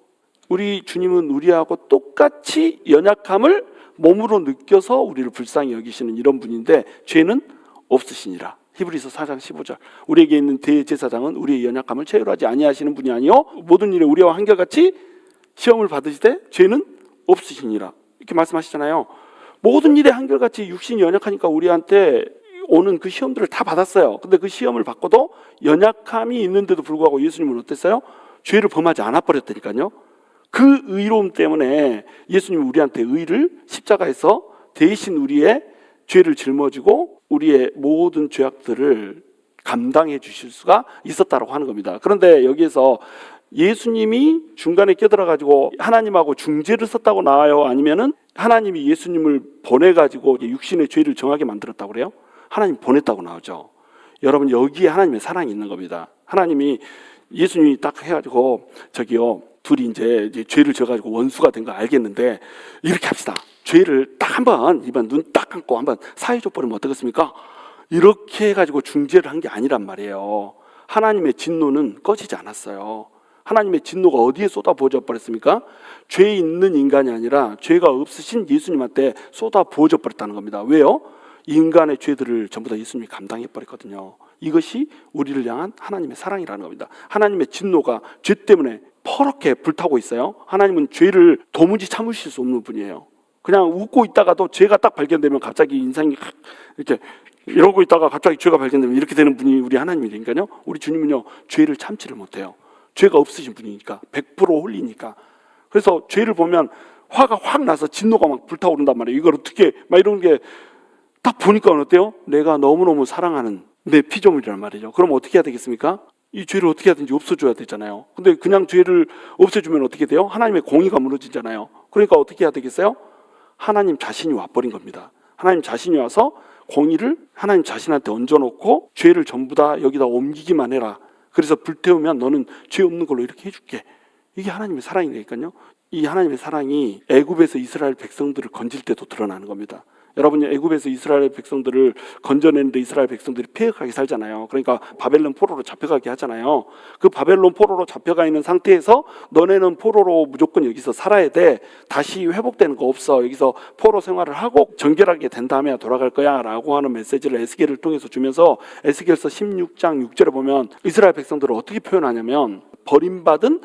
우리 주님은 우리하고 똑같이 연약함을 몸으로 느껴서 우리를 불쌍히 여기시는 이런 분인데 죄는 없으시니라. 히브리서 4장 15절. 우리에게 있는 대제사장은 우리의 연약함을 체휼하지 아니하시는 분이 아니요 모든 일에 우리와 한결같이 시험을 받으시되 죄는 없으시니라. 이렇게 말씀하시잖아요. 모든 일에 한결같이 육신이 연약하니까 우리한테 오는 그 시험들을 다 받았어요. 근데 그 시험을 받고도 연약함이 있는데도 불구하고 예수님은 어땠어요? 죄를 범하지 않아 버렸다니까요. 그 의로움 때문에 예수님이 우리한테 의를 십자가에서 대신 우리의 죄를 짊어지고 우리의 모든 죄악들을 감당해 주실 수가 있었다고 하는 겁니다. 그런데 여기에서 예수님이 중간에 끼어들어가지고 하나님하고 중재를 썼다고 나와요? 아니면은 하나님이 예수님을 보내가지고 육신의 죄를 정하게 만들었다고 그래요? 하나님 보냈다고 나오죠. 여러분 여기에 하나님의 사랑이 있는 겁니다. 하나님이 예수님이 딱 해가지고 저기요 둘이 이제 죄를 져가지고 원수가 된 거 알겠는데 이렇게 합시다. 죄를 딱 한번 이번 눈 딱 감고 한번 사해 줘버리면 어떻겠습니까? 이렇게 해가지고 중재를 한 게 아니란 말이에요. 하나님의 진노는 꺼지지 않았어요. 하나님의 진노가 어디에 쏟아부어져 버렸습니까? 죄 있는 인간이 아니라 죄가 없으신 예수님한테 쏟아부어져 버렸다는 겁니다. 왜요? 인간의 죄들을 전부 다 예수님이 감당해 버렸거든요. 이것이 우리를 향한 하나님의 사랑이라는 겁니다. 하나님의 진노가 죄 때문에 퍼렇게 불타고 있어요. 하나님은 죄를 도무지 참으실 수 없는 분이에요. 그냥 웃고 있다가도 죄가 딱 발견되면 갑자기 인상이 이렇게 이러고 있다가 갑자기 죄가 발견되면 이렇게 되는 분이 우리 하나님이니까요. 우리 주님은요 죄를 참지를 못해요. 죄가 없으신 분이니까 100% 홀리니까. 그래서 죄를 보면 화가 확 나서 진노가 막 불타오른단 말이에요. 이걸 어떻게 막 이런 게 딱 보니까 어때요? 내가 너무너무 사랑하는 내 피조물이란 말이죠. 그럼 어떻게 해야 되겠습니까? 이 죄를 어떻게 하든지 없애줘야 되잖아요. 근데 그냥 죄를 없애주면 어떻게 돼요? 하나님의 공의가 무너지잖아요. 그러니까 어떻게 해야 되겠어요? 하나님 자신이 와버린 겁니다. 하나님 자신이 와서 공의를 하나님 자신한테 얹어놓고 죄를 전부 다 여기다 옮기기만 해라. 그래서 불태우면 너는 죄 없는 걸로 이렇게 해줄게. 이게 하나님의 사랑이니까요. 이 하나님의 사랑이 애굽에서 이스라엘 백성들을 건질 때도 드러나는 겁니다. 여러분이 애굽에서 이스라엘 백성들을 건져내는데 이스라엘 백성들이 폐역하게 살잖아요. 그러니까 바벨론 포로로 잡혀가게 하잖아요. 그 바벨론 포로로 잡혀가 있는 상태에서 너네는 포로로 무조건 여기서 살아야 돼. 다시 회복되는 거 없어. 여기서 포로 생활을 하고 정결하게 된 다음에 돌아갈 거야 라고 하는 메시지를 에스겔을 통해서 주면서 에스겔서 16장 6절에 보면 이스라엘 백성들을 어떻게 표현하냐면 버림받은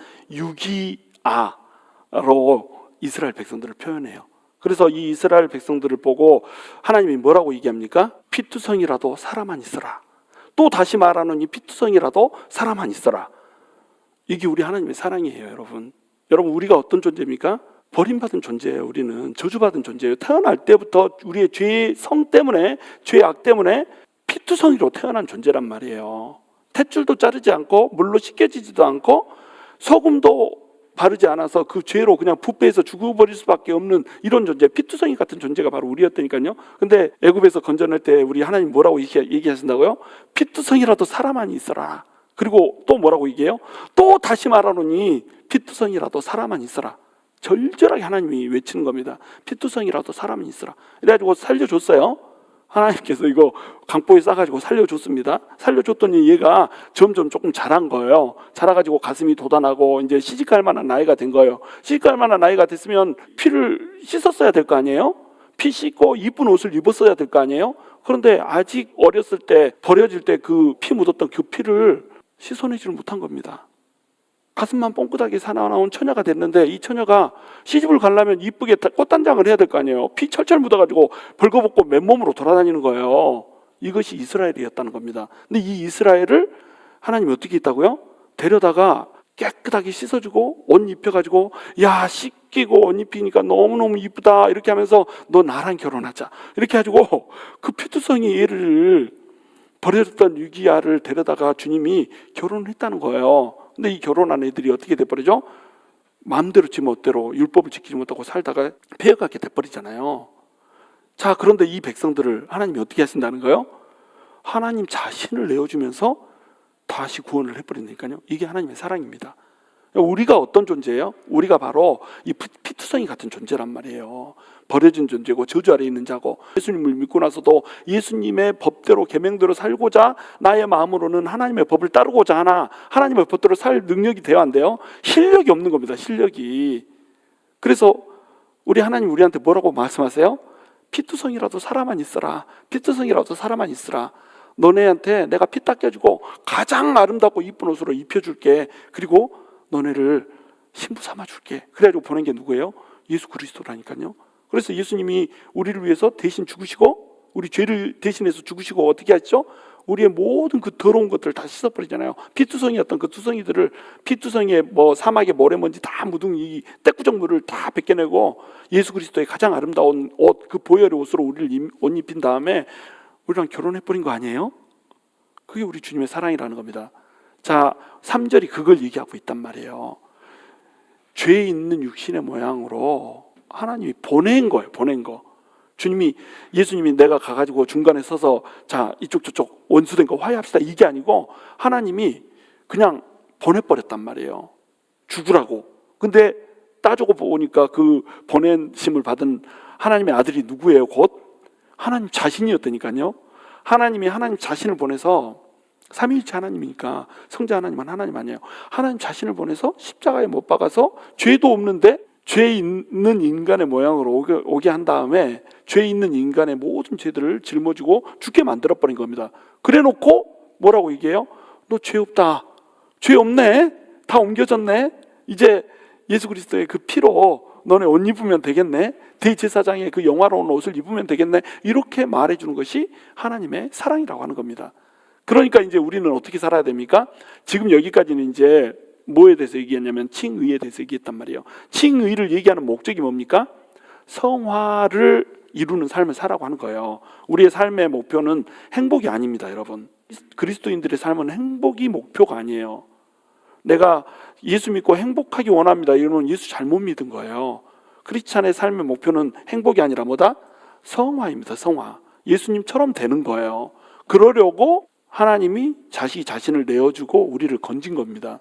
유기아로 이스라엘 백성들을 표현해요. 그래서 이 이스라엘 백성들을 보고 하나님이 뭐라고 얘기합니까? 피투성이라도 살아만 있어라. 또 다시 말하는 이 피투성이라도 살아만 있어라. 이게 우리 하나님의 사랑이에요, 여러분. 여러분 우리가 어떤 존재입니까? 버림받은 존재예요. 우리는 저주받은 존재예요. 태어날 때부터 우리의 죄성 때문에, 죄악 때문에 피투성이로 태어난 존재란 말이에요. 탯줄도 자르지 않고 물로 씻겨지지도 않고 소금도 바르지 않아서 그 죄로 그냥 부패해서 죽어버릴 수밖에 없는 이런 존재, 피투성이 같은 존재가 바로 우리였다니까요. 근데 애굽에서 건져낼 때 우리 하나님 뭐라고 얘기하신다고요? 피투성이라도 살아만 있어라. 그리고 또 뭐라고 얘기해요? 또 다시 말하노니 피투성이라도 살아만 있어라. 절절하게 하나님이 외치는 겁니다. 피투성이라도 살아만 있어라. 그래가지고 살려줬어요. 하나님께서 이거 강보에 싸가지고 살려줬습니다. 살려줬더니 얘가 점점 조금 자란 거예요. 자라가지고 가슴이 돋아나고 이제 시집갈 만한 나이가 된 거예요. 시집갈 만한 나이가 됐으면 피를 씻었어야 될 거 아니에요? 피 씻고 이쁜 옷을 입었어야 될 거 아니에요? 그런데 아직 어렸을 때 버려질 때 그 피 묻었던 그 피를 씻어내지를 못한 겁니다. 가슴만 뽕긋하게 살아나온 처녀가 됐는데 이 처녀가 시집을 가려면 이쁘게 꽃단장을 해야 될 거 아니에요. 피 철철 묻어가지고 벌거벗고 맨몸으로 돌아다니는 거예요. 이것이 이스라엘이었다는 겁니다. 근데 이 이스라엘을 하나님이 어떻게 했다고요? 데려다가 깨끗하게 씻어주고 옷 입혀가지고 야 씻기고 옷 입히니까 너무너무 이쁘다 이렇게 하면서 너 나랑 결혼하자 이렇게 해가지고 그 피투성이 얘를 버려졌던 유기야를 데려다가 주님이 결혼을 했다는 거예요. 근데 이 결혼한 애들이 어떻게 돼버리죠? 마음대로 지 멋대로 율법을 지키지 못하고 살다가 폐역하게 돼버리잖아요. 자, 그런데 이 백성들을 하나님이 어떻게 하신다는 거예요? 하나님 자신을 내어주면서 다시 구원을 해버린다니까요. 이게 하나님의 사랑입니다. 우리가 어떤 존재예요? 우리가 바로 이 피투성이 같은 존재란 말이에요. 버려진 존재고 저주 아래 있는 자고, 예수님을 믿고 나서도 예수님의 법대로 계명대로 살고자 나의 마음으로는 하나님의 법을 따르고자 하나 하나님의 법대로 살 능력이 돼야 한대요. 실력이 없는 겁니다. 실력이. 그래서 우리 하나님 우리한테 뭐라고 말씀하세요? 피투성이라도 살아만 있어라. 피투성이라도 살아만 있으라. 너네한테 내가 피 닦여주고 가장 아름답고 이쁜 옷으로 입혀줄게. 그리고 너네를 신부 삼아줄게. 그래가지고 보낸 게 누구예요? 예수 그리스도라니까요. 그래서 예수님이 우리를 위해서 대신 죽으시고, 우리 죄를 대신해서 죽으시고 어떻게 하시죠? 우리의 모든 그 더러운 것들을 다 씻어버리잖아요. 피투성이었던 그 투성이들을, 피투성에 뭐 사막에 모래먼지 다 묻은 이 떼꾸정물을 다 벗겨내고 예수 그리스도의 가장 아름다운 옷, 그 보혈의 옷으로 우리를 옷 입힌 다음에 우리랑 결혼해버린 거 아니에요? 그게 우리 주님의 사랑이라는 겁니다. 자, 3절이 그걸 얘기하고 있단 말이에요. 죄 있는 육신의 모양으로 하나님이 보낸 거예요. 보낸 거. 예수님이 내가 가가지고 중간에 서서 자, 이쪽 저쪽 원수된 거 화해합시다, 이게 아니고 하나님이 그냥 보내버렸단 말이에요. 죽으라고. 근데 따지고 보니까 그 보내심을 받은 하나님의 아들이 누구예요? 곧 하나님 자신이었다니까요. 하나님이 하나님 자신을 보내서, 삼위일체 하나님이니까 성자 하나님은 하나님 아니에요. 하나님 자신을 보내서 십자가에 못 박아서 죄도 없는데 죄 있는 인간의 모양으로 오게 한 다음에 죄 있는 인간의 모든 죄들을 짊어지고 죽게 만들어버린 겁니다. 그래 놓고 뭐라고 얘기해요? 너 죄 없다. 죄 없네. 다 옮겨졌네. 이제 예수 그리스도의 그 피로 너네 옷 입으면 되겠네. 대제사장의 그 영화로운 옷을 입으면 되겠네. 이렇게 말해주는 것이 하나님의 사랑이라고 하는 겁니다. 그러니까 이제 우리는 어떻게 살아야 됩니까? 지금 여기까지는 이제 뭐에 대해서 얘기했냐면 칭의에 대해서 얘기했단 말이에요. 칭의를 얘기하는 목적이 뭡니까? 성화를 이루는 삶을 살라고 하는 거예요. 우리의 삶의 목표는 행복이 아닙니다, 여러분. 그리스도인들의 삶은 행복이 목표가 아니에요. 내가 예수 믿고 행복하기 원합니다, 이러면 예수 잘못 믿은 거예요. 크리스찬의 삶의 목표는 행복이 아니라 뭐다? 성화입니다. 성화. 예수님처럼 되는 거예요. 그러려고 하나님이 자신을 내어주고 우리를 건진 겁니다.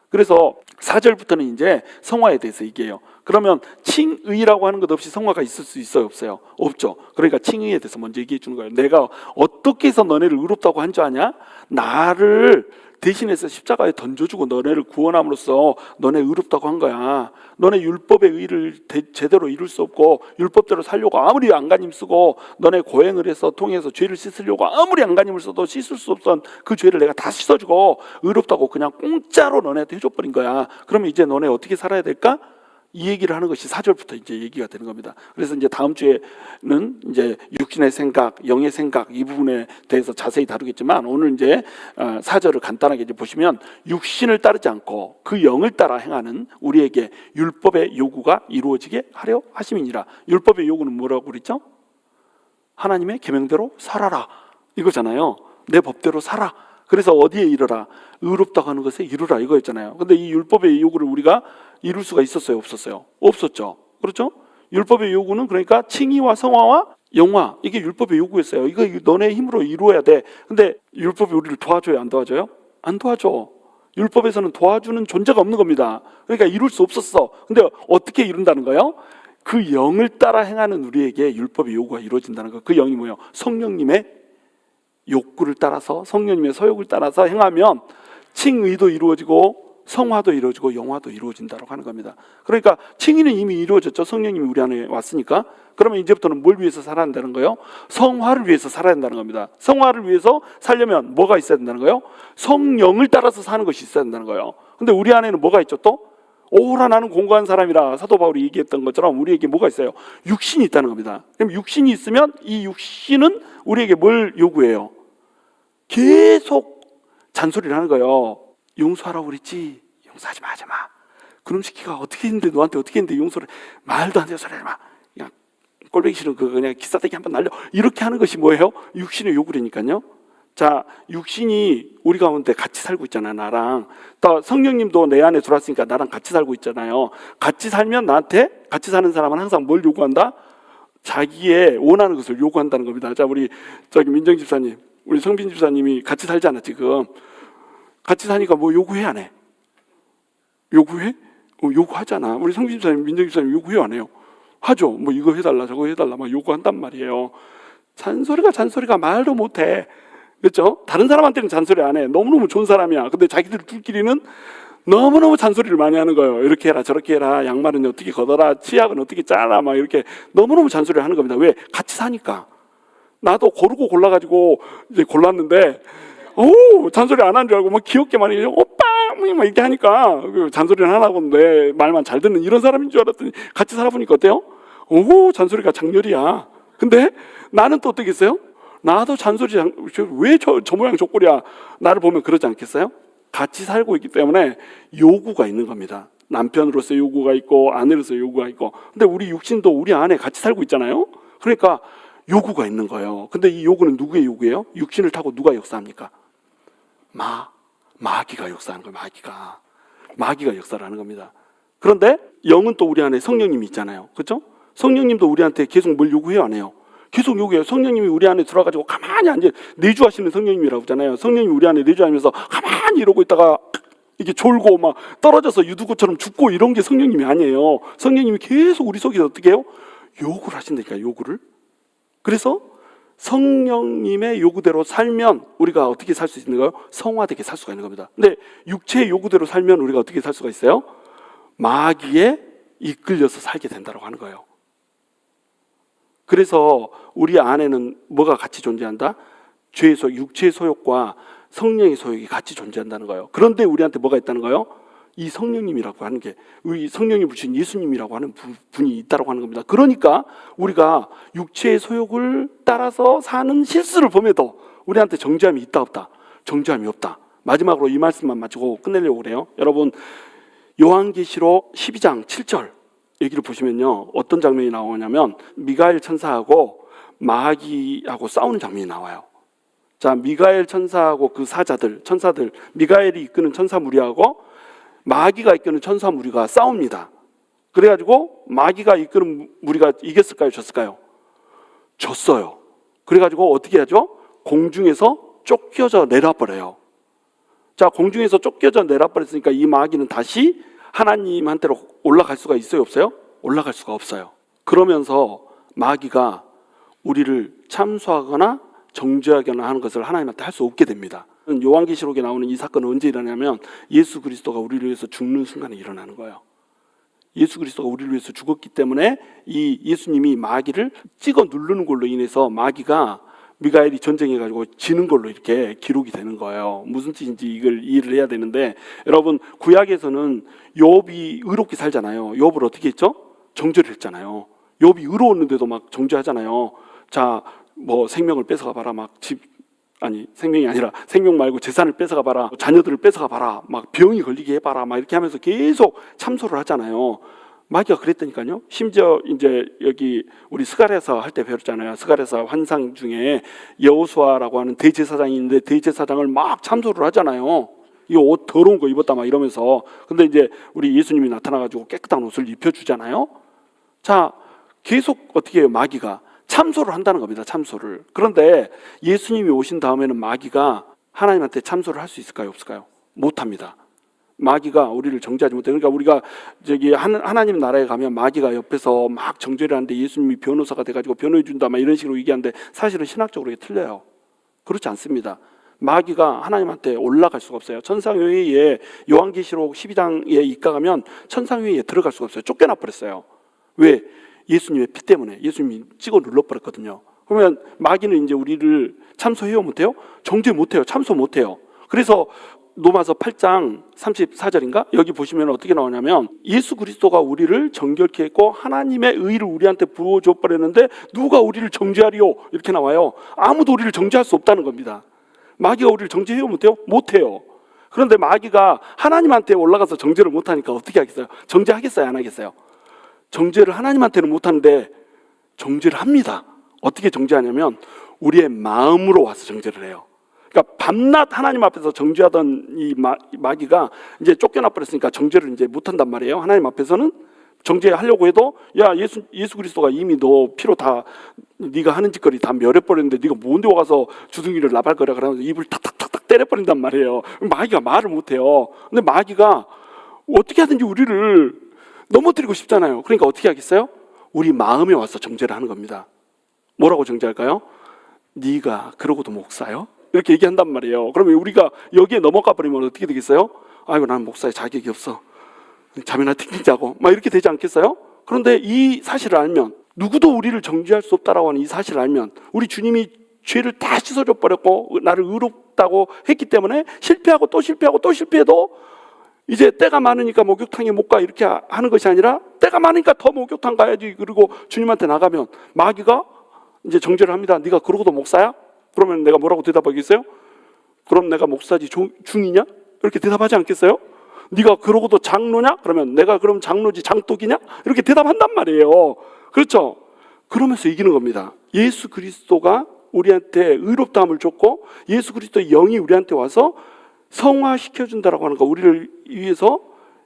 그래서 4절부터는 이제 성화에 대해서 얘기해요. 그러면 칭의라고 하는 것 없이 성화가 있을 수 있어요, 없어요? 없죠. 그러니까 칭의에 대해서 먼저 얘기해 주는 거예요. 내가 어떻게 해서 너네를 의롭다고 한 줄 아냐? 나를 대신해서 십자가에 던져주고 너네를 구원함으로써 너네 의롭다고 한 거야. 너네 율법의 의를 제대로 이룰 수 없고 율법대로 살려고 아무리 안간힘 쓰고 너네 고행을 해서 통해서 죄를 씻으려고 아무리 안간힘을 써도 씻을 수 없던 그 죄를 내가 다 씻어주고 의롭다고 그냥 공짜로 너네한테 해줘버린 거야. 그러면 이제 너네 어떻게 살아야 될까? 이 얘기를 하는 것이 4절부터 이제 얘기가 되는 겁니다. 그래서 이제 다음 주에는 이제 육신의 생각, 영의 생각 이 부분에 대해서 자세히 다루겠지만 오늘 이제 4절을 간단하게 이제 보시면 육신을 따르지 않고 그 영을 따라 행하는 우리에게 율법의 요구가 이루어지게 하려 하심이니라. 율법의 요구는 뭐라고 그랬죠? 하나님의 계명대로 살아라 이거잖아요. 내 법대로 살아. 그래서 어디에 이르라? 의롭다고 하는 것에 이르라 이거였잖아요. 근데 이 율법의 요구를 우리가 이룰 수가 있었어요, 없었어요? 없었죠. 그렇죠? 율법의 요구는 그러니까 칭의와 성화와 영화, 이게 율법의 요구였어요. 이거 너네 힘으로 이루어야 돼. 근데 율법이 우리를 도와줘요, 안 도와줘요? 안 도와줘. 율법에서는 도와주는 존재가 없는 겁니다. 그러니까 이룰 수 없었어. 근데 어떻게 이룬다는 거예요? 그 영을 따라 행하는 우리에게 율법의 요구가 이루어진다는 거. 그 영이 뭐예요? 성령님의 욕구를 따라서, 성령님의 서욕을 따라서 행하면 칭의도 이루어지고 성화도 이루어지고 영화도 이루어진다고 하는 겁니다. 그러니까 칭의는 이미 이루어졌죠. 성령님이 우리 안에 왔으니까. 그러면 이제부터는 뭘 위해서 살아야 한다는 거예요? 성화를 위해서 살아야 한다는 겁니다. 성화를 위해서 살려면 뭐가 있어야 된다는 거예요? 성령을 따라서 사는 것이 있어야 된다는 거예요. 근데 우리 안에는 뭐가 있죠 또? 오라 나는 공고한 사람이라 사도 바울이 얘기했던 것처럼 우리에게 뭐가 있어요? 육신이 있다는 겁니다. 그럼 육신이 있으면 이 육신은 우리에게 뭘 요구해요? 계속 잔소리를 하는 거예요. 용서하라고 그랬지? 용서하지 마, 하지 마. 그놈 새끼가 어떻게 했는데 너한테 어떻게 했는데 용서를 말도 안 되는 소리 하지 마. 그냥 꼴보기 싫은 그 그냥 기싸대기 한번 날려. 이렇게 하는 것이 뭐예요? 육신의 요구라니까요. 자, 육신이 우리 가운데 같이 살고 있잖아요, 나랑. 또 성령님도 내 안에 들어왔으니까 나랑 같이 살고 있잖아요. 같이 살면 나한테 같이 사는 사람은 항상 뭘 요구한다? 자기의 원하는 것을 요구한다는 겁니다. 자, 우리 민정 집사님, 우리 성빈 집사님이 같이 살잖아 지금. 같이 사니까 뭐 요구해 안 해? 요구해? 요구하잖아. 우리 성빈 집사님, 민정 집사님 요구해 안 해요? 하죠. 뭐 이거 해달라 저거 해달라 막 요구한단 말이에요. 잔소리가 말도 못해. 그렇죠? 다른 사람한테는 잔소리 안 해. 너무너무 좋은 사람이야. 근데 자기들 둘끼리는 너무너무 잔소리를 많이 하는 거예요. 이렇게 해라 저렇게 해라, 양말은 어떻게 걷어라, 치약은 어떻게 짜라, 막 이렇게 너무너무 잔소리를 하는 겁니다. 왜? 같이 사니까. 나도 고르고 골라가지고 이제 골랐는데 잔소리 안 하는 줄 알고 막 귀엽게 많이 오빠 막 이렇게 하니까 잔소리는 안 하고 내 말만 잘 듣는 이런 사람인 줄 알았더니 같이 살아보니까 어때요? 잔소리가 장렬이야. 근데 나는 또 어떻겠어요? 나도 왜 저 모양 저 꼴이야. 나를 보면 그러지 않겠어요? 같이 살고 있기 때문에 요구가 있는 겁니다. 남편으로서 요구가 있고 아내로서 요구가 있고. 근데 우리 육신도 우리 안에 같이 살고 있잖아요. 그러니까 요구가 있는 거예요. 근데 이 요구는 누구의 요구예요? 육신을 타고 누가 역사합니까? 마귀가 역사하는 거예요. 마귀가 역사를 하는 겁니다. 그런데 영은 또 우리 안에 성령님이 있잖아요. 그렇죠? 성령님도 우리한테 계속 뭘 요구해요, 안 해요? 계속 요구해요. 성령님이 우리 안에 들어가지고 가만히 앉아 내주하시는 성령님이라고 하잖아요. 성령님이 우리 안에 내주하면서 가만히 이러고 있다가 이게 졸고 막 떨어져서 유두구처럼 죽고 이런 게 성령님이 아니에요. 성령님이 계속 우리 속에서 어떻게 해요? 요구를 하신다니까, 요구를. 그래서 성령님의 요구대로 살면 우리가 어떻게 살 수 있는 거예요? 성화되게 살 수가 있는 겁니다. 근데 육체의 요구대로 살면 우리가 어떻게 살 수가 있어요? 마귀에 이끌려서 살게 된다고 하는 거예요. 그래서 우리 안에는 뭐가 같이 존재한다? 육체의 소욕과 성령의 소욕이 같이 존재한다는 거예요. 그런데 우리한테 뭐가 있다는 거예요? 이 성령님이라고 하는 게, 우리 성령이 부신 예수님이라고 하는 분이 있다고 하는 겁니다. 그러니까 우리가 육체의 소욕을 따라서 사는 실수를 범해도 우리한테 정죄함이 있다 없다? 정죄함이 없다. 마지막으로 이 말씀만 마치고 끝내려고 그래요. 여러분, 요한계시록 12장 7절 얘기를 보시면요, 어떤 장면이 나오냐면 미가엘 천사하고 마귀하고 싸우는 장면이 나와요. 자, 미가엘 천사하고 그 천사들, 미가엘이 이끄는 천사 무리하고 마귀가 이끄는 천사 무리가 싸웁니다. 그래가지고 마귀가 이끄는 무리가 이겼을까요? 졌을까요? 졌어요. 그래가지고 어떻게 하죠? 공중에서 쫓겨져 내려버려요. 자, 공중에서 쫓겨져 내려버렸으니까 이 마귀는 다시 하나님한테로 올라갈 수가 있어요, 없어요? 올라갈 수가 없어요. 그러면서 마귀가 우리를 참소하거나 정죄하거나 하는 것을 하나님한테 할 수 없게 됩니다. 요한계시록에 나오는 이 사건은 언제 일어나냐면 예수 그리스도가 우리를 위해서 죽는 순간에 일어나는 거예요. 예수 그리스도가 우리를 위해서 죽었기 때문에 이 예수님이 마귀를 찍어 누르는 걸로 인해서 마귀가 미가엘이 전쟁해가지고 지는 걸로 이렇게 기록이 되는 거예요. 무슨 뜻인지 이걸 이해를 해야 되는데, 여러분, 구약에서는 욥이 의롭게 살잖아요. 욥을 어떻게 했죠? 정죄를 했잖아요. 욥이 의로웠는데도 막 정죄하잖아요. 자, 뭐 생명을 뺏어가 봐라, 생명이 아니라 생명 말고 재산을 뺏어가 봐라, 자녀들을 뺏어가 봐라, 막 병이 걸리게 해봐라, 막 이렇게 하면서 계속 참소를 하잖아요. 마귀가 그랬다니까요. 심지어 이제 여기 우리 스가랴서 할 때 배웠잖아요. 스가랴서 환상 중에 여호수아라고 하는 대제사장이 있는데 대제사장을 막 참소를 하잖아요. 이 옷 더러운 거 입었다 막 이러면서. 근데 이제 우리 예수님이 나타나가지고 깨끗한 옷을 입혀주잖아요. 자, 계속 어떻게 해요? 마귀가 참소를 한다는 겁니다. 참소를. 그런데 예수님이 오신 다음에는 마귀가 하나님한테 참소를 할 수 있을까요? 없을까요? 못합니다. 마귀가 우리를 정죄하지 못해. 그러니까 우리가 저기 하나님 나라에 가면 마귀가 옆에서 막 정죄를 하는데 예수님이 변호사가 돼가지고 변호해 준다 막 이런 식으로 얘기하는데 사실은 신학적으로 이게 틀려요. 그렇지 않습니다. 마귀가 하나님한테 올라갈 수가 없어요. 천상회의에 요한계시록 12장에 입각하면 천상회의에 들어갈 수가 없어요. 쫓겨나 버렸어요. 왜? 예수님의 피 때문에. 예수님이 찍어 눌러버렸거든요. 그러면 마귀는 이제 우리를 참소해요 못해요? 정죄 못해요. 참소 못해요. 그래서 로마서 8장 34절인가? 여기 보시면 어떻게 나오냐면 예수 그리스도가 우리를 정결케 했고 하나님의 의를 우리한테 부어줘 버렸는데 누가 우리를 정죄하리요? 이렇게 나와요. 아무도 우리를 정죄할 수 없다는 겁니다. 마귀가 우리를 정죄해요 못해요? 못해요. 그런데 마귀가 하나님한테 올라가서 정죄를 못하니까 어떻게 하겠어요? 정죄하겠어요? 안 하겠어요? 정죄를 하나님한테는 못하는데 정죄를 합니다. 어떻게 정죄하냐면 우리의 마음으로 와서 정죄를 해요. 그러니까 밤낮 하나님 앞에서 정죄하던 이 마귀가 이제 쫓겨나 버렸으니까 정죄를 이제 못한단 말이에요. 하나님 앞에서는 정죄하려고 해도 야 예수 그리스도가 이미 너 피로 다 네가 하는 짓거리 다 멸해버렸는데 네가 뭔데 와서 주둥이를 나발거려 그러면서 입을 탁탁탁탁 때려버린단 말이에요. 마귀가 말을 못해요. 근데 마귀가 어떻게 하든지 우리를 넘어뜨리고 싶잖아요. 그러니까 어떻게 하겠어요? 우리 마음에 와서 정죄를 하는 겁니다. 뭐라고 정죄할까요? 네가 그러고도 목사요? 이렇게 얘기한단 말이에요. 그러면 우리가 여기에 넘어가 버리면 어떻게 되겠어요? 아이고 나는 목사에 자격이 없어. 잠이나 튕기자고 막 이렇게 되지 않겠어요? 그런데 이 사실을 알면, 누구도 우리를 정죄할 수 없다라고 하는 이 사실을 알면, 우리 주님이 죄를 다 씻어줘 버렸고 나를 의롭다고 했기 때문에 실패하고 또 실패하고 또 실패해도 이제 때가 많으니까 목욕탕에 못 가 이렇게 하는 것이 아니라 때가 많으니까 더 목욕탕 가야지. 그리고 주님한테 나가면 마귀가 이제 정죄를 합니다. 네가 그러고도 목사야? 그러면 내가 뭐라고 대답하겠어요? 그럼 내가 목사지 중이냐? 이렇게 대답하지 않겠어요? 네가 그러고도 장로냐? 그러면 내가 그럼 장로지 장독이냐? 이렇게 대답한단 말이에요. 그렇죠? 그러면서 이기는 겁니다. 예수 그리스도가 우리한테 의롭다함을 줬고 예수 그리스도의 영이 우리한테 와서 성화시켜준다라고 하는 거, 우리를 위해서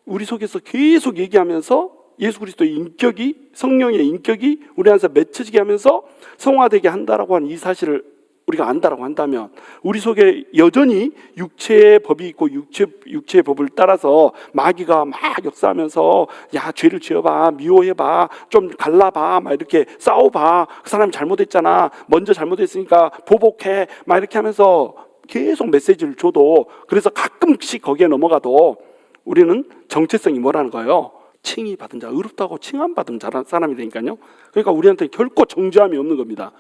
우리 속에서 계속 얘기하면서 예수 그리스도의 인격이, 성령의 인격이 우리 안에서 맺혀지게 하면서 성화되게 한다라고 하는 이 사실을 우리가 안다라고 한다면, 우리 속에 여전히 육체의 법이 있고 육체의 법을 따라서 마귀가 막 역사하면서 야 죄를 지어봐, 미워해봐, 좀 갈라봐, 막 이렇게 싸워봐, 그 사람이 잘못했잖아, 먼저 잘못했으니까 보복해, 막 이렇게 하면서 계속 메시지를 줘도, 그래서 가끔씩 거기에 넘어가도 우리는 정체성이 뭐라는 거예요? 칭의 받은 자, 의롭다고 칭함 받은 사람이 되니까요. 그러니까 우리한테 결코 정죄함이 없는 겁니다.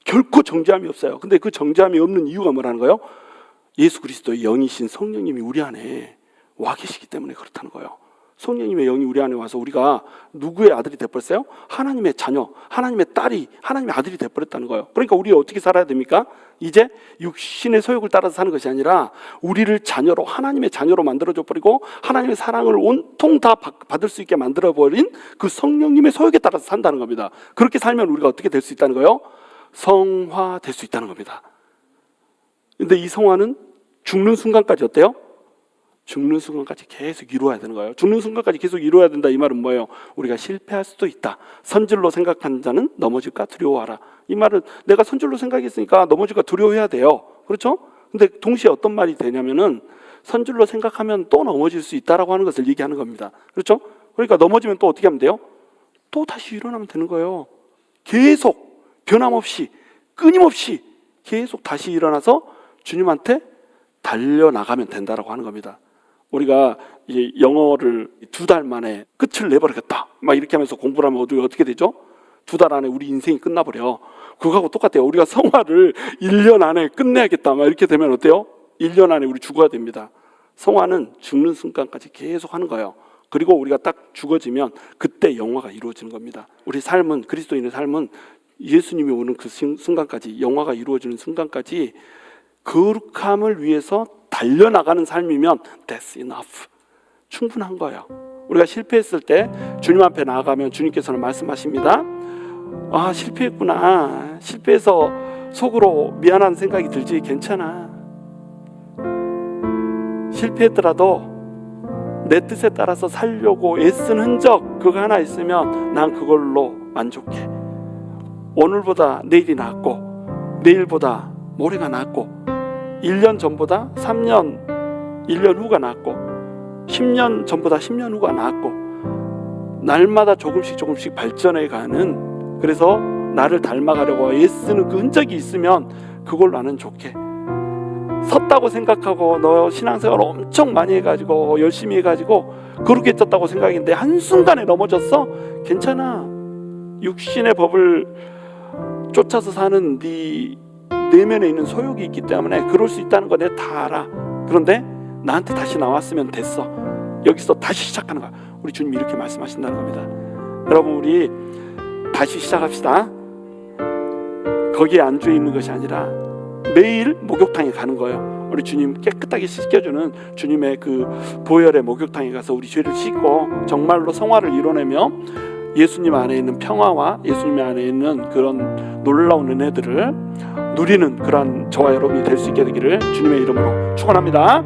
결코 정죄함이 없어요. 근데 그 정죄함이 없는 이유가 뭐라는 거예요? 예수 그리스도의 영이신 성령님이 우리 안에 와 계시기 때문에 그렇다는 거예요. 성령님의 영이 우리 안에 와서 우리가 누구의 아들이 돼버렸어요? 하나님의 자녀, 하나님의 딸이 하나님의 아들이 돼버렸다는 거예요. 그러니까 우리 어떻게 살아야 됩니까? 이제 육신의 소욕을 따라서 사는 것이 아니라 우리를 자녀로, 하나님의 자녀로 만들어줘 버리고 하나님의 사랑을 온통 다 받을 수 있게 만들어버린 그 성령님의 소욕에 따라서 산다는 겁니다. 그렇게 살면 우리가 어떻게 될 수 있다는 거예요? 성화될 수 있다는 겁니다. 근데 이 성화는 죽는 순간까지 어때요? 죽는 순간까지 계속 이루어야 되는 거예요. 죽는 순간까지 계속 이루어야 된다. 이 말은 뭐예요? 우리가 실패할 수도 있다. 선질로 생각하는 자는 넘어질까 두려워하라. 이 말은 내가 선질로 생각했으니까 넘어질까 두려워해야 돼요. 그렇죠? 근데 동시에 어떤 말이 되냐면은 선질로 생각하면 또 넘어질 수 있다라고 하는 것을 얘기하는 겁니다. 그렇죠? 그러니까 넘어지면 또 어떻게 하면 돼요? 또 다시 일어나면 되는 거예요. 계속 변함없이, 끊임없이 계속 다시 일어나서 주님한테 달려나가면 된다라고 하는 겁니다. 우리가 이제 영어를 2달 만에 끝을 내버리겠다 막 이렇게 하면서 공부를 하면 어떻게 되죠? 2달 안에 우리 인생이 끝나버려. 그거하고 똑같아요. 우리가 성화를 1년 안에 끝내야겠다 막 이렇게 되면 어때요? 1년 안에 우리 죽어야 됩니다. 성화는 죽는 순간까지 계속 하는 거예요. 그리고 우리가 딱 죽어지면 그때 영화가 이루어지는 겁니다. 우리 삶은, 그리스도인의 삶은 예수님이 오는 그 순간까지, 영화가 이루어지는 순간까지 거룩함을 위해서 달려나가는 삶이면 that's enough. 충분한 거예요. 우리가 실패했을 때 주님 앞에 나아가면 주님께서는 말씀하십니다. 아, 실패했구나. 실패해서 속으로 미안한 생각이 들지. 괜찮아. 실패했더라도 내 뜻에 따라서 살려고 애쓴 흔적 그거 하나 있으면 난 그걸로 만족해. 오늘보다 내일이 낫고 내일보다 모레가 낫고 1년 전보다 3년 1년 후가 낫고 10년 전보다 10년 후가 낫고 날마다 조금씩 발전해가는, 그래서 나를 닮아가려고 애쓰는 그 흔적이 있으면 그걸 나는 좋게. 섰다고 생각하고 너 신앙생활 엄청 많이 해가지고 열심히 해가지고 그렇게 졌다고 생각했는데 한순간에 넘어졌어? 괜찮아. 육신의 법을 쫓아서 사는 네 내면에 있는 소욕이 있기 때문에 그럴 수 있다는 거 내가 다 알아. 그런데 나한테 다시 나왔으면 됐어. 여기서 다시 시작하는 거야. 우리 주님이 이렇게 말씀하신다는 겁니다. 여러분, 우리 다시 시작합시다. 거기에 안주해 있는 것이 아니라 매일 목욕탕에 가는 거예요. 우리 주님 깨끗하게 씻겨주는 주님의 그 보혈의 목욕탕에 가서 우리 죄를 씻고 정말로 성화를 이뤄내며 예수님 안에 있는 평화와 예수님 안에 있는 그런 놀라운 은혜들을 누리는 그런 저와 여러분이 될 수 있게 되기를 주님의 이름으로 축원합니다.